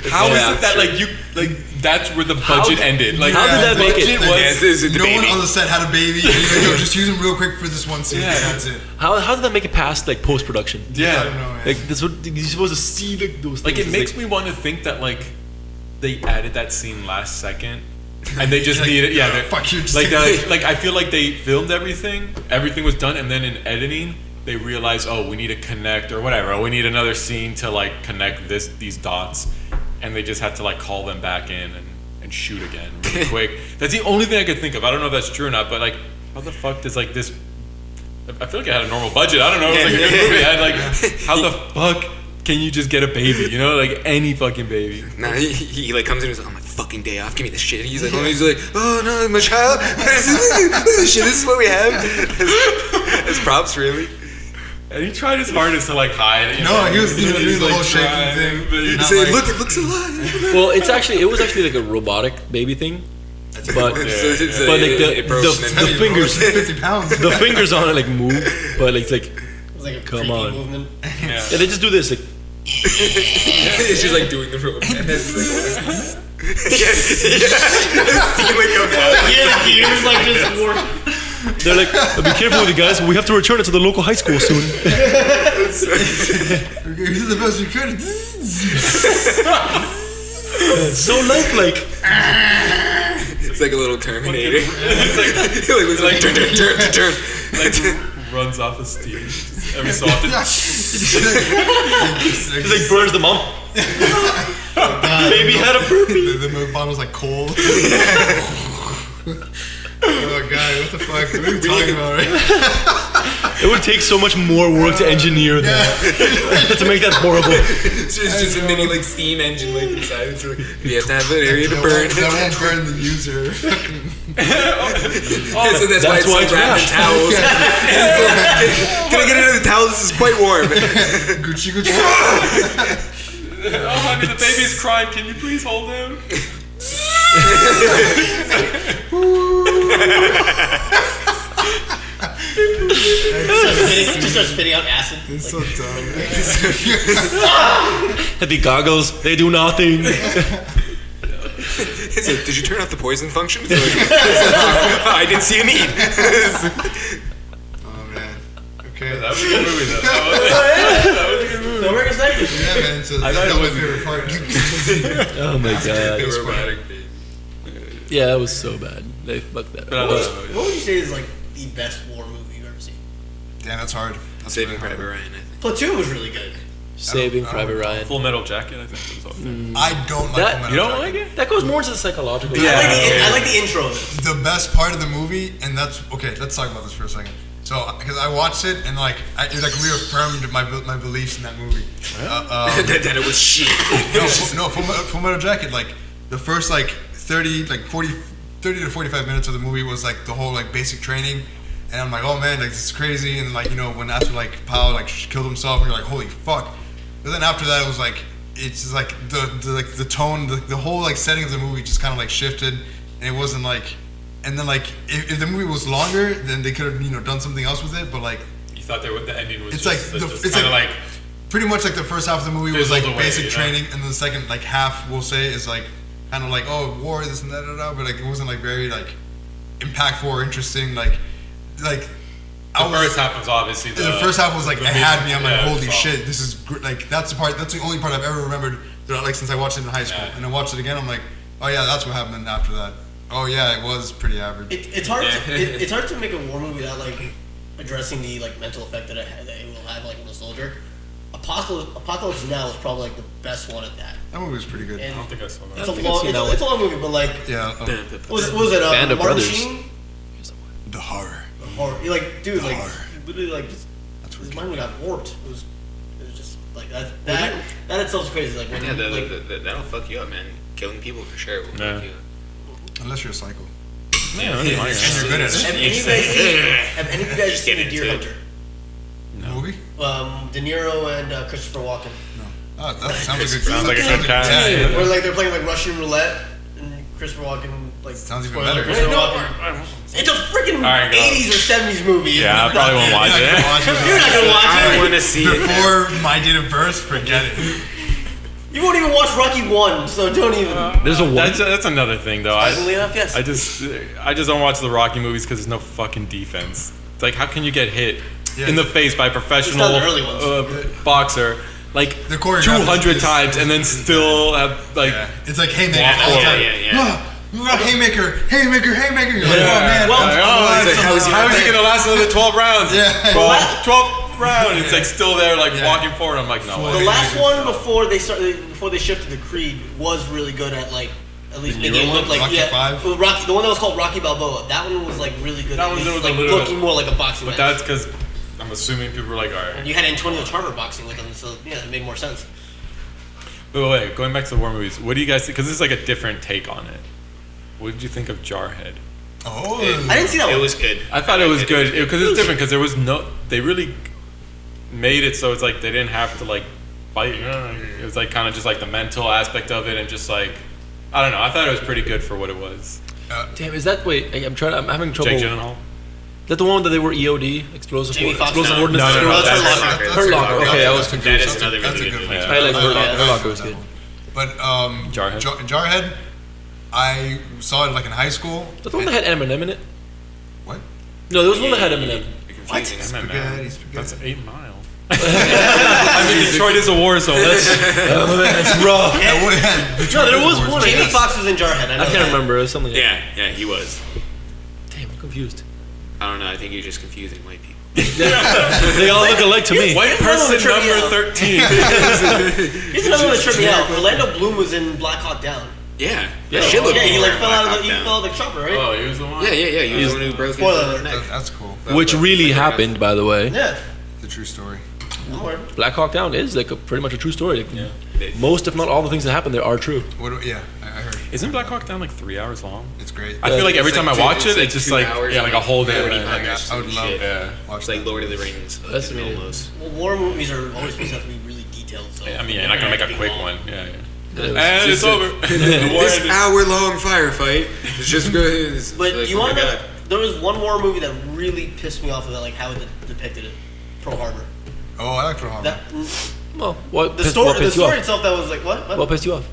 how is yeah, it that sure. like you like that's where the budget ended. Like how did that make it? budget was- Yeah, this is the no baby. one on the set had a baby. And you're like, yo, just use him real quick for this one scene. Yeah. That's it. How did that make it past like post production? I don't yeah. know, man. Like that's what you're supposed to see those Like things. it makes me want to think that like they added that scene last second, and they just Like, needed they're- fuck you, just like take it. like I feel like they filmed everything was done, and then in editing they realized, oh, we need to connect or whatever, we need another scene to like connect these dots, and they just had to like call them back in and shoot again really quick. That's the only thing I could think of. I don't know if that's true or not, but like how the fuck does like this? I feel like it had a normal budget. I don't know. It was like a good movie. I had like how the fuck can you just get a baby? You know, like any fucking baby. Nah, he like comes in and he's like, "On my fucking day off, give me the shit." He's like, "Oh no, my child, this shit. This is what we have." As props, really. And he tried his hardest to like hide. You No, know? he was doing He's, the like, whole shaking trying, thing. but he's Not Say, like- "Look, it looks alive." well, it was actually like a robotic baby thing, but It's but like the fingers 50 pounds. the fingers on it like move, but like it's like It was like a Come creepy on. movement. yeah. yeah, they just do this like She's like doing the rope. And then she's like, stealing him out. Yeah, the gears like just work. they're like be careful with it, guys. We have to return it to the local high school soon. We did the best we could. So lifelike. It's like a little Terminator. It's like turn. Like runs off the stage just every so often. It like burns the mom. Baby had a burpee. The milk bottle's like cold. Oh god, what the fuck? What are we talking about, right? It would take so much more work to engineer that to make that horrible. It's just a mini like steam engine like inside. It's like, you have to have an area to burn. That won't burn the user. So that's why it's why so it's wrapped in wrapped. towels. Can I get another towel? This is quite warm. Gucci, Gucci. Oh, honey, the baby's crying. Can you please hold him? Just start spitting out acid. It's so Like, dumb. Had the goggles. They do nothing. It's like, did you turn off the poison function? It's like, I didn't see him eat. Oh man. Okay. That was a good movie though. the American Sniper. Yeah, man. So I that thought it was was- my favorite part. Oh my god. Robotic. Yeah, that was so bad. They fucked that But I up. love that What would you say is like the best war movie you've ever seen? Damn, that's hard. That's Saving really hard. Private Ryan, I think. Platoon was really good. Saving I Private don't- Ryan. Full Metal Jacket, I think was up there. I don't like That- Full Metal You don't Jacket. like it? That goes more into the psychological. Yeah. I like the intro of it. The best part of the movie, and that's okay. Let's talk about this for a second. So, because I watched it and like it like reaffirmed my beliefs in that movie. That it was shit. No, Full Metal Jacket. Like the first like 30 to 45 minutes of the movie was like the whole like basic training, and I'm like, oh man, like this is crazy. And like when after like Powell like killed himself, and you're like, holy fuck. But then after that, it was like it's just like the tone, the whole like setting of the movie just kind of like shifted, and it wasn't like. And then like if the movie was longer, then they could have done something else with it. But like You thought the ending was It's just, like just it's kind of like- like pretty much like the first half of the movie was like Fizzled away, basic you know? training, and then the second like half we'll say is like kind of like war this and that, but like it wasn't like very like impactful or interesting. Like the first half was obviously the first half was like it had me. I'm like, Yeah, holy it's shit, this is like that's the only part I've ever remembered throughout, like since I watched it in high school. Yeah. And I watched it again. I'm like, oh yeah, that's what happened after that. Oh yeah, it was pretty average. It's hard. Yeah. It's hard to make a war movie without like addressing the like mental effect that it will have like on a soldier. Apocalypse Now is probably like the best one at that. That movie was pretty good. And I don't think I saw it's that. a think I've long. seen that It's a long movie, but like, Yeah, what was it? Band of War Brothers. Machine? the horror. Or like, dude, like, Horror. literally, like, just, That's his what mind got warped. It was just like that itself is crazy. Like when Yeah, like, that'll fuck you up, man. Killing people for sure will Yeah. fuck you up. Unless you're a psycho. Yeah, And you're good at have it. any of you guys seen? Have any of you guys seen Get The Deer into Hunter? Movie? De Niro and Christopher Walken. Oh, that sounds like a good. Sounds like a good cast. Yeah. Where like they're playing like Russian roulette, and Christopher Walken like Sounds even spoiler, better. Christopher Walken. It's a freaking Alright, go. 80s or 70s movie. Yeah, I probably won't watch You're not it. gonna watch it. You're not gonna watch I it. want to see it. Before my date of birth, forget it. You won't even watch Rocky 1, so don't even. There's a one. That's another thing though. Surprisingly enough, yes. I just don't watch the Rocky movies because there's no fucking defense. It's like, how can you get hit in the face by a professional It's not the early ones. boxer like The choreography 200 is- times and then still have like Yeah. It's like haymaker. Walk all the forward. time. Yeah. You got haymaker. You're like, Yeah. oh man. Well, I'm it's like, alive how is he gonna last another 12 rounds? Yeah. 12 round. It's like still there, like Yeah. walking forward. I'm like, no Full way. The last one before they shifted to Creed was really good at like at least The making it newer look one? like Rocky V? well, Rocky, the one that was called Rocky Balboa. That one was like really good. That at one least, was a like little looking bit- more like a boxing But match. that's because I'm assuming people were like, all right. And you had Antonio Tarver boxing with him, so yeah, it made more sense. But wait, going back to the war movies, what do you guys think? Because this is like a different take on it. What did you think of Jarhead? Oh. I didn't see that It one. was good. I thought it was good because it's different because there was no. They really made it so it's like they didn't have to like fight. It was like kind of just like the mental aspect of it and just like I don't know. I thought it was pretty good for what it was. Damn, is that wait? I'm having trouble. Jake Gyllenhaal. Is that the one that they were EOD explosive Jamie Foxx, explosive no. ordnance? No, that's that's Hurt Locker. Hurt Locker. Okay, I was That confused. is another That's a really good good one. movie. I like Hurt Yeah, Locker. Hurt Locker was good. But Jarhead? Jarhead, I saw it like in high school. Is that the one that had Eminem in it? What? No, there was one that had Eminem. You're confusing us. Spaghetti. That's 8 miles. I mean, Detroit is a war zone. That's rough. No, there was one. Jamie Foxx was in Jarhead. I know I can't that. remember. It was something. Yeah, he was. Damn, I'm confused. I don't know. I think you're just confusing white people. They all look alike to me. White person Trivia. number 13. Here's another one that tripped me out. Orlando Bloom was in Black Hawk Down. Yeah. Yeah. Shit looked Yeah, he cool like in fell Black out of Hawk the Down. fell out of the chopper, right? Oh, he was the one. Yeah. He was the one who broke his Spoiler neck. That's cool. Which really happened, by the way. Yeah. The true story. Don't worry. Black Hawk Down is like pretty much a true story. Like, Yeah. most, if not all, the things that happen there are true. Yeah, I heard. Isn't Black Hawk Down like 3 hours long? It's great. I feel like every It's time like I watch two- it, it's just 2 like hours yeah, like a and whole day. 40 Yeah, minutes. I would love Shit. yeah. watch It's like that. Lord of the Rings. That's fucking amazing. almost. Well, war movies are always supposed to have to be really detailed. So I mean, you're not gonna make a quick one. Yeah. Yeah. And it's over. The war This ended. hour-long firefight is just good. It's But like, you oh my want to? God. There was one war movie that really pissed me off about like how it depicted it. Pearl Harbor. Oh, I like Pearl Harbor. That Well, what the pissed, story, what the pissed you story off? itself that was like what? What pissed you off?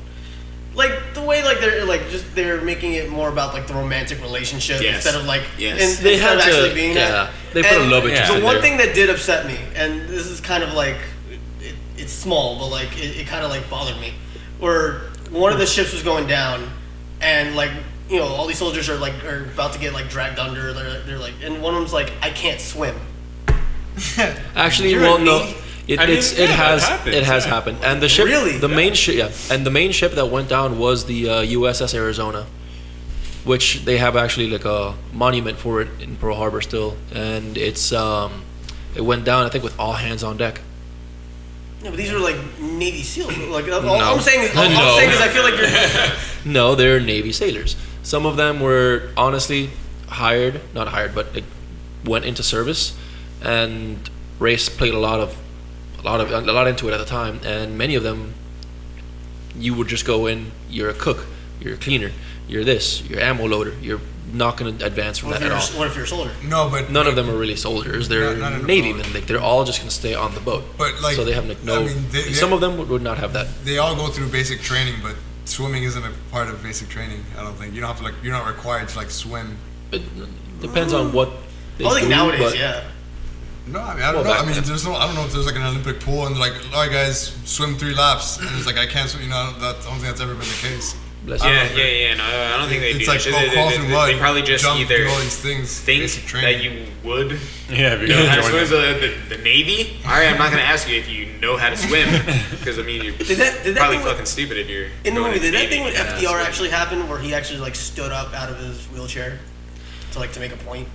Like the way like they're like just they're making it more about like the romantic relationship Yes. instead of like Yes. and, They instead had of to- actually being yeah, that. they put a And love interest The in one there. thing that did upset me, and this is kind of like it's small, but like it kind of like bothered me, where one of the ships was going down, and like you know all these soldiers are like are about to get like dragged under. They're like, and one of them's like, I can't swim. Actually, You're well, a no. knee. I mean, It yeah, that has happens, it has yeah. happened, and the ship, Really? the main ship, yeah, and the main ship that went down was the USS Arizona, which they have actually like a monument for it in Pearl Harbor still, and it's it went down I think with all hands on deck. Yeah, but these are like Navy SEALs. Like all No. I'm saying is, all No. I'm saying is, I feel like you're. No, they're Navy sailors. Some of them were honestly not hired, but like, went into service, and race played a lot into it at the time. And many of them, you would just go in. You're a cook. You're a cleaner. You're this. You're ammo loader. You're not going to advance from What that if, at you're, all. what if you're a soldier? No, but None of them are really soldiers. They're Not in the Navy boat. men. Like, they're all just going to stay on the boat. But, like, so they have like, no. I mean, they- some of them would not have that. they all go through basic training, but swimming isn't a part of basic training. I don't think you don't have to like you're not required to like swim. It depends on what. They I think do, nowadays, but- yeah. No, I mean I don't Well, know. I back mean then. there's no. I don't know if there's like an Olympic pool and like all right guys swim 3 laps and it's like I can't swim. You know that I don't think that's ever been the case. Bless I you. don't know. Yeah. No, I don't think they It's do. like They- crawl through mud. they probably just jump, either do all these things. think basic training. that you would Yeah, if you're know gonna how to join swim. it. So the Navy? All right, I'm not going to ask you if you know how to swim because I mean you're Did that probably thing with- fucking stupid if you're In the going movie, to did that Navy. thing with Yeah, FDR so- actually happen, where he actually like stood up out of his wheelchair to like to make a point?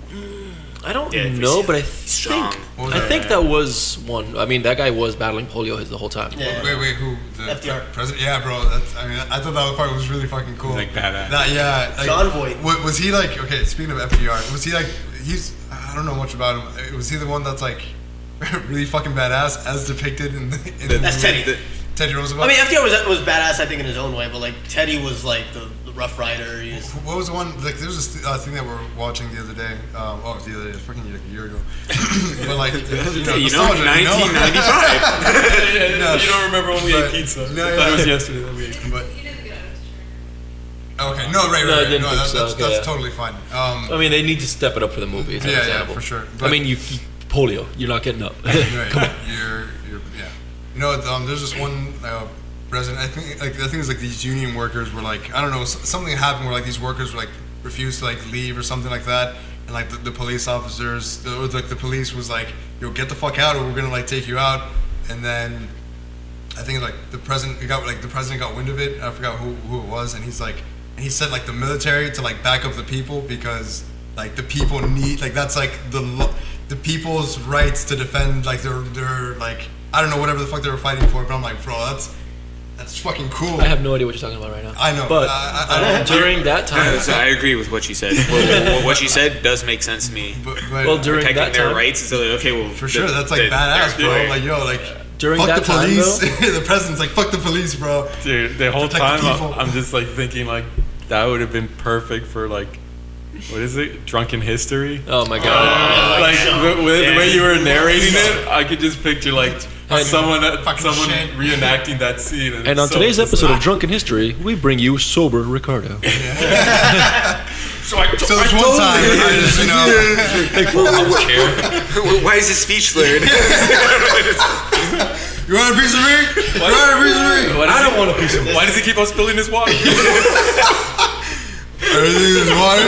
I don't Yeah, if know, he's but I strong. think What was I that? think that was one. I mean, that guy was battling polio the whole time. Yeah. Wait, who? The FDR. president? Yeah, bro. That's. I mean, I thought that part was really fucking cool. Like badass. That, yeah. Like, John Voight. Was he like? Okay, speaking of FDR, was he like? He's. I don't know much about him. Was he the one that's like really fucking badass as depicted in the? That's movie? Teddy. Teddy Roosevelt. I mean, FDR was badass, I think, in his own way, but like Teddy was like the Rough Rider. He's What was the one? Like, there was this thing that we're watching the other day. The other day, fucking like a year ago. But like, nostalgia, 1995. No, You don't remember when we ate but- pizza? no, I yeah. thought it was yesterday that we ate. But He didn't get okay, no, right. No, I didn't think that's so, that's, okay, that's yeah. totally fine. I mean, they need to step it up for the movie. It's Yeah, understandable. for sure. I But- mean, you polio. You're not getting up. Right, you're yeah. You know, there's this one president. I think it's like these union workers were like, I don't know, something happened where like these workers were like refused to like leave or something like that, and like the police officers, the police was like, yo, get the fuck out, or we're gonna like take you out. And then I think like the president got wind of it. I forgot who it was, and he said like the military to like back up the people because like the people need like that's like the people's rights to defend like their like I don't know whatever the fuck they were fighting for, but I'm like, bro, that's fucking cool. I have no idea what you're talking about right now. I know, but I don't- during that time, So I agree with what you said. Well, what you said does make sense to me. but well, during Protecting that their time, rights is like, okay, well, for sure, that's like badass, bro. Like, yo, like During fuck that the time, police. though? The president's like, fuck the police, bro. Dude, the whole Protect the time people. I'm just like thinking like that would have been perfect for like what is it? Drunken History. oh my god, Like the way you were narrating it, I could just picture like someone shit. reenacting that scene. and on so today's just episode like- of Drunken History, we bring you sober Ricardo. so So this one time, I just Why is his speech slurred? you want a piece of me? You want a piece of me? I don't want a piece of. Why does he keep on spilling his water? Everything is water.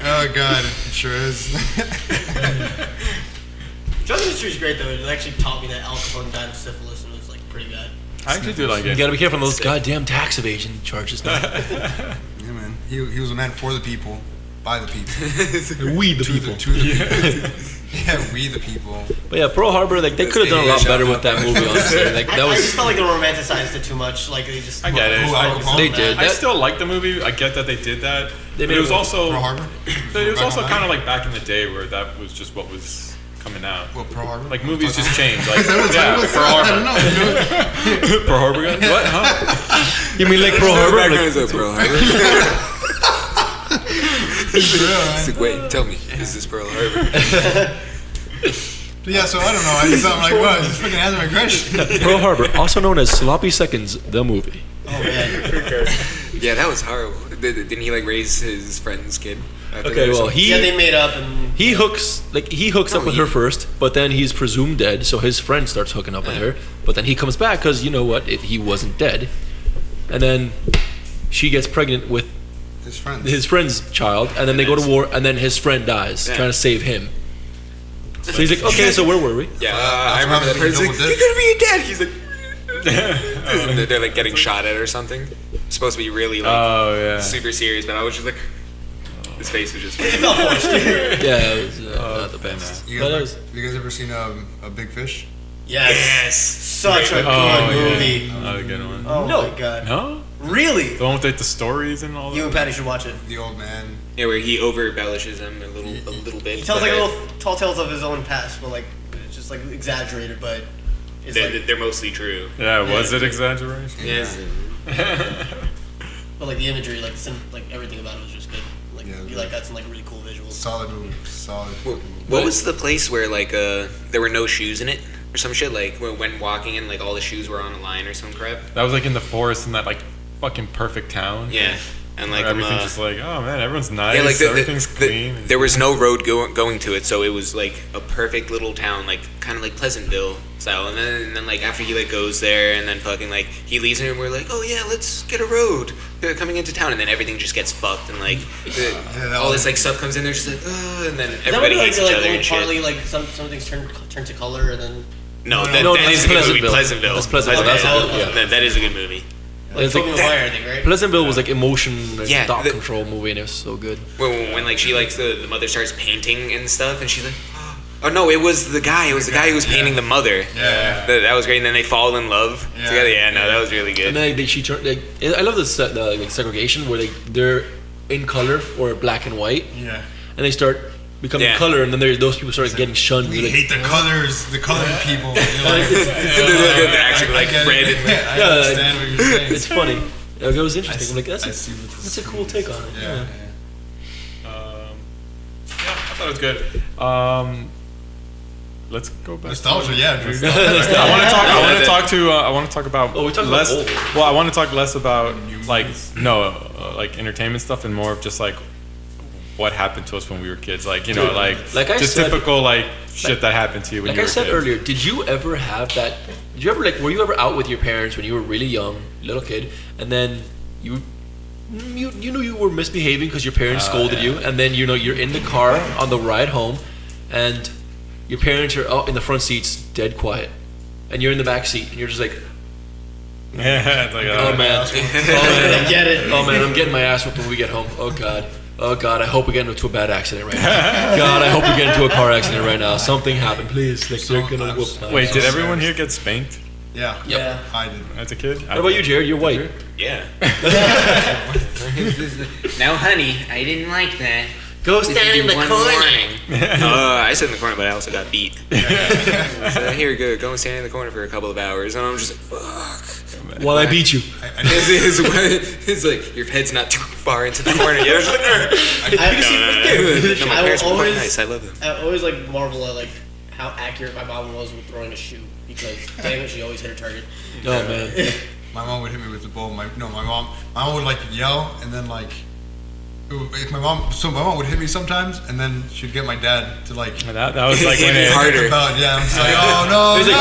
Oh god, it sure is. Drunken History is great though. It actually taught me that Al Capone died of syphilis, and it was like pretty bad. I actually do like You it. gotta be careful of those goddamn tax evasion charges. Man. Yeah, man. He was a man for the people, by the people, We the to people. the people. Yeah, we the people. But yeah, Pearl Harbor, like they could have done a lot better with that movie. Honestly, like that I just was. felt like they romanticized it too much. Like they just. I get it. Who, Al Capone? They did. I That- still like the movie. I get that they did that. They But made it was it- also Pearl Harbor. but it was Back also on that? kind of like back in the day where that was just what was coming out. What, Pearl Harbor? Like movies just changed. Like What's yeah, that? Pearl I Harbor. don't know. Pearl Harbor. What? Huh? You mean like Pearl Harbor? Like, Pearl Harbor. It's real, man. It's like, wait, tell me, is this Pearl Harbor? But yeah, so I don't know. I just I'm like, what? Just fucking answer my question. Pearl Harbor, also known as Sloppy Seconds, the movie. Oh man. Yeah, that was horrible. Didn't he like raise his friend's kid? after Okay, that or well something? Yeah, they made up and. he hooks up with her first, but then he's presumed dead, so his friend starts hooking up with her. But then he comes back because you know what? He wasn't dead, and then she gets pregnant with His friends. his friend's child, and then they go to war, and then his friend dies Yeah. trying to save him. So he's like, okay, so where were we? Yeah, That's I remember why that. they He's like, double you're dip. gonna be dead. He's like, they're like getting shot at or something. It's supposed to be really like Oh yeah. super serious, but I was just like, his face was just. It felt forced. Yeah, it was not the best. You But it guys, was, you guys ever seen a Big Fish? Yes. Such a good Oh movie. yeah. Another good one. Oh No. my god. No. Really? The one with like, the stories and all that. You and Patty should watch it. The old man. Yeah, where he over embellishes him a little bit. He tells like but a little tall tales of his own past, but like it's just like exaggerated, but it's They're, like, they're mostly true. Yeah. Was it exaggeration? Yes. but like the imagery, like like everything about it was just good. Like Yeah, you like got some like really cool visuals. Solid movie. Solid. What was the place where like there were no shoes in it or some shit? Like when walking in, like all the shoes were on a line or some crap. That was like in the forest in that like fucking perfect town. Yeah, and like Where everything's just like, oh man, everyone's nice. yeah, like Everything's clean. there was no road going to it, so it was like a perfect little town, like kind of like Pleasantville style. And then like after he like goes there, and then fucking like he leaves and we're like, oh yeah, let's get a road coming into town, and then everything just gets fucked, and like all this like stuff comes in there, just like and then Is that everybody when hates like, each like other only and shit. partly like some things turn to color and then No, No, that, no, that that's is a good movie. Pleasantville. Pleasantville. That's Pleasantville. That's a good- yeah. That is a good movie. it's Tobey like Maguire, I think, right? Pleasantville was like emotion, like, Yeah, thought the- control movie, and it was so good. When like she likes the mother starts painting and stuff, and she's like, oh no, it was the guy. It was the guy who was painting the mother. Yeah. That was great. And then they fall in love Yeah. together. Yeah, no, that was really good. And then she turned. Like, I love the like segregation where they're in color or black and white, Yeah. and they start becoming Yeah. color, and then those people started getting shunned. We They're like, hate the colors, the colored people. You're like, They're actually I like get red. it. I Yeah, understand what you're saying. it's funny. Like, it was I interesting. see- I'm like, I see what this that's a cool take on it. Yeah. Yeah. Yeah, I thought it was good. Let's go back. Nostalgia, yeah, dude. I want to talk. I want to talk to. I want to talk about. Oh, we talked about less. old. Well, I want to talk less about New like movies. like entertainment stuff and more of just like what happened to us when we were kids. Like you know, Dude, like I just said- typical like shit that happened to you when Like you I were a said kid. earlier, did you ever have that? Did you ever were you ever out with your parents when you were really young, little kid, and then you knew you were misbehaving because your parents scolded you, and then you're in the car on the ride home, and your parents are out in the front seats, dead quiet, and you're in the back seat, and you're just like, Yeah, it's like oh man, I get it. oh man, I'm getting my ass whooped when we get home. Oh god, I hope we get into a bad accident right now. God, I hope we get into a car accident right now. Something happened, please. Like they're gonna whoop. my Wait, ass. did everyone here get spanked Yeah. Yeah. I did. as a kid? What about you, Jared? You're white. Yeah. No, honey, I didn't like that. Go stand in the corner. I sat in the corner, but I also got beat. So here, go and stand in the corner for a couple of hours, and I'm just like, fuck. While I beat you. It's like your head's not too far into the corner yet. No, my I parents were will quite always- nice. I love them. I always like marvel at like how accurate my mom was with throwing a shoe because damn it, she always hit her target. Oh man. My mom would hit me with the ball. My mom would like yell and then like, if my mom would hit me sometimes and then she'd get my dad to like That was like when Hit it, harder. the belt. Yeah, I'm just like, oh no, He's like,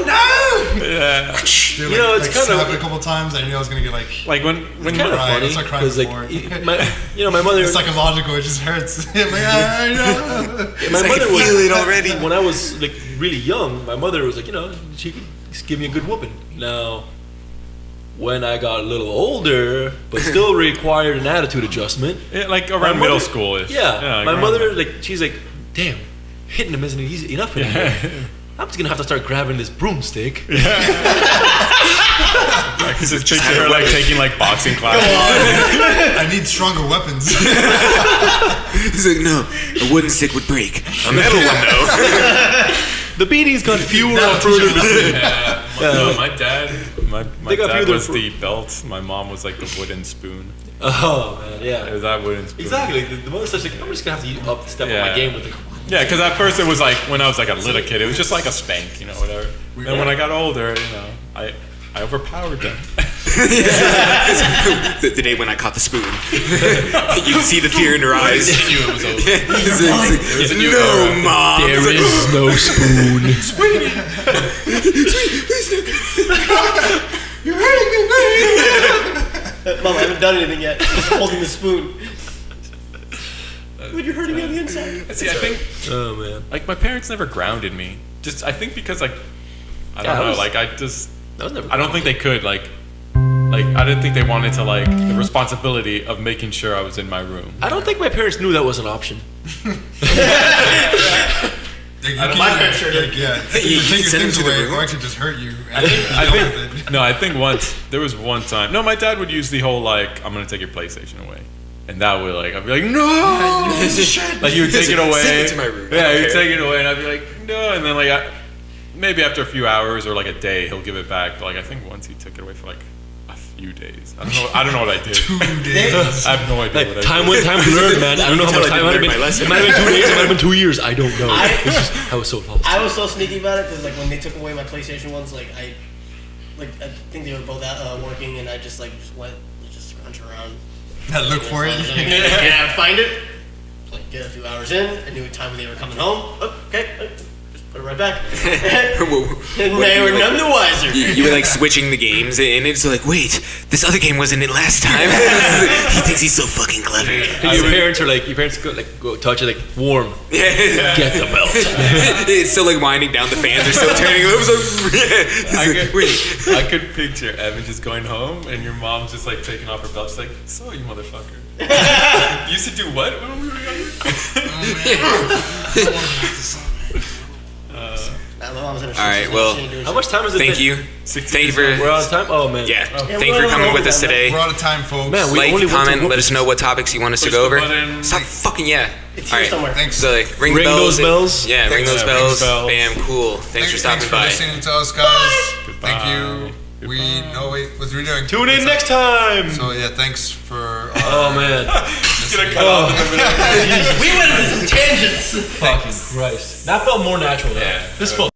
no, yeah. Dude, You know, it's kind of- slap it a couple times. I knew I was gonna get like Like when Kind of Right, funny it's like crying because like before. my mother. it's psychological. It just hurts. I'm like, I know. my I mother can was feel it already. When I was like really young, my mother was like, she could just give me a good whooping. Now, when I got a little older, but still required an attitude adjustment. Yeah, like my around middle mother- school-ish. Yeah, like my around mother there. she's like, damn, hitting him isn't easy enough anymore. I'm just gonna have to start grabbing this broomstick. I could just picture her like taking like boxing classes. I need stronger weapons. He's like, no, a wooden stick would break. A metal one, though. The beatings got fewer That'll and further teach you. between. No, my dad, my They got dad few was there the belt. My mom was like the wooden spoon. Oh man, It yeah. was that wooden spoon. Exactly. The mother's such like, I'm just gonna have to up step on Yeah. my game with it. Yeah, because at first it was like when I was like a little kid, it was just like a spank, whatever. And when I got older, I overpowered them. The day when I caught the spoon. You can see the fear in her eyes. I knew it was over. He's like, new no, era. mom. There It's like, is no spoon. You're hurting me, baby. Mom, I haven't done anything yet. I'm just holding the spoon. But you're hurting me on the inside. See, I think Oh man. like my parents never grounded me. Just I think because like I Yeah, don't know, was- like I just That was never. I don't think they could like I didn't think they wanted to like the responsibility of making sure I was in my room. I don't think my parents knew that was an option. My parents sure did. Yeah, You take your send him things to the away, room. or I could just hurt you. I think once there was one time. No, my dad would use the whole like I'm gonna take your PlayStation away, and that would like I'd be like no, like he would take it away. Send it to my room. I Yeah, don't he would care. take it away, and I'd be like no, and then like maybe after a few hours or like a day he'll give it back. But like I think once he took it away for like a few days. I don't know what I did. 2 days. I have no idea Like what I time did. went time to learn, man. I don't know how much Until I time. It didn't might have learn my been. lesson. It might have been 2 days. It might have been 2 years. I don't know. I- It's just, I was so lost. I was so sneaky about it because like when they took away my PlayStation ones, like I think they were both out, working, and I just went just scrunch around. Now look for it. And I would find it, like get a few hours in. I knew what time they were coming home. Oh, okay, just put it right back. And they were none the wiser. You were like switching the games, and it's like, wait, this other game wasn't in last time. He thinks he's so fucking clever. Your parents go touch it like warm. Get the belt. It's still like winding down. The fans are still turning. It was like, wait. I could picture Evan just going home and your mom's just like taking off her belt. She's like, so you motherfucker. You used to do what when we were younger? That My mom's in a All right, well, How much time is it? thank you. Thank you for We're out of time. Oh man. yeah. Yeah, Thank you for we're coming with over us that, today. We're out of time, folks. Man, we Like, only went to comment, Whoop- let us know what topics you want us to Push go the over. button. Stop fucking yeah. It's All here right. somewhere. Thanks. So like, ring, Ring the bells. those bells. Yeah, ring those Yeah, bells. ring bells. Bam, cool. Thanks for stopping by. listening to us, guys. Goodbye. Thank you. We know what we're doing. Tune in next time. So yeah, thanks for. Oh man. Gonna cut off in the middle. We went into some tangents. Fucking Christ. That felt more natural though. Yeah. This felt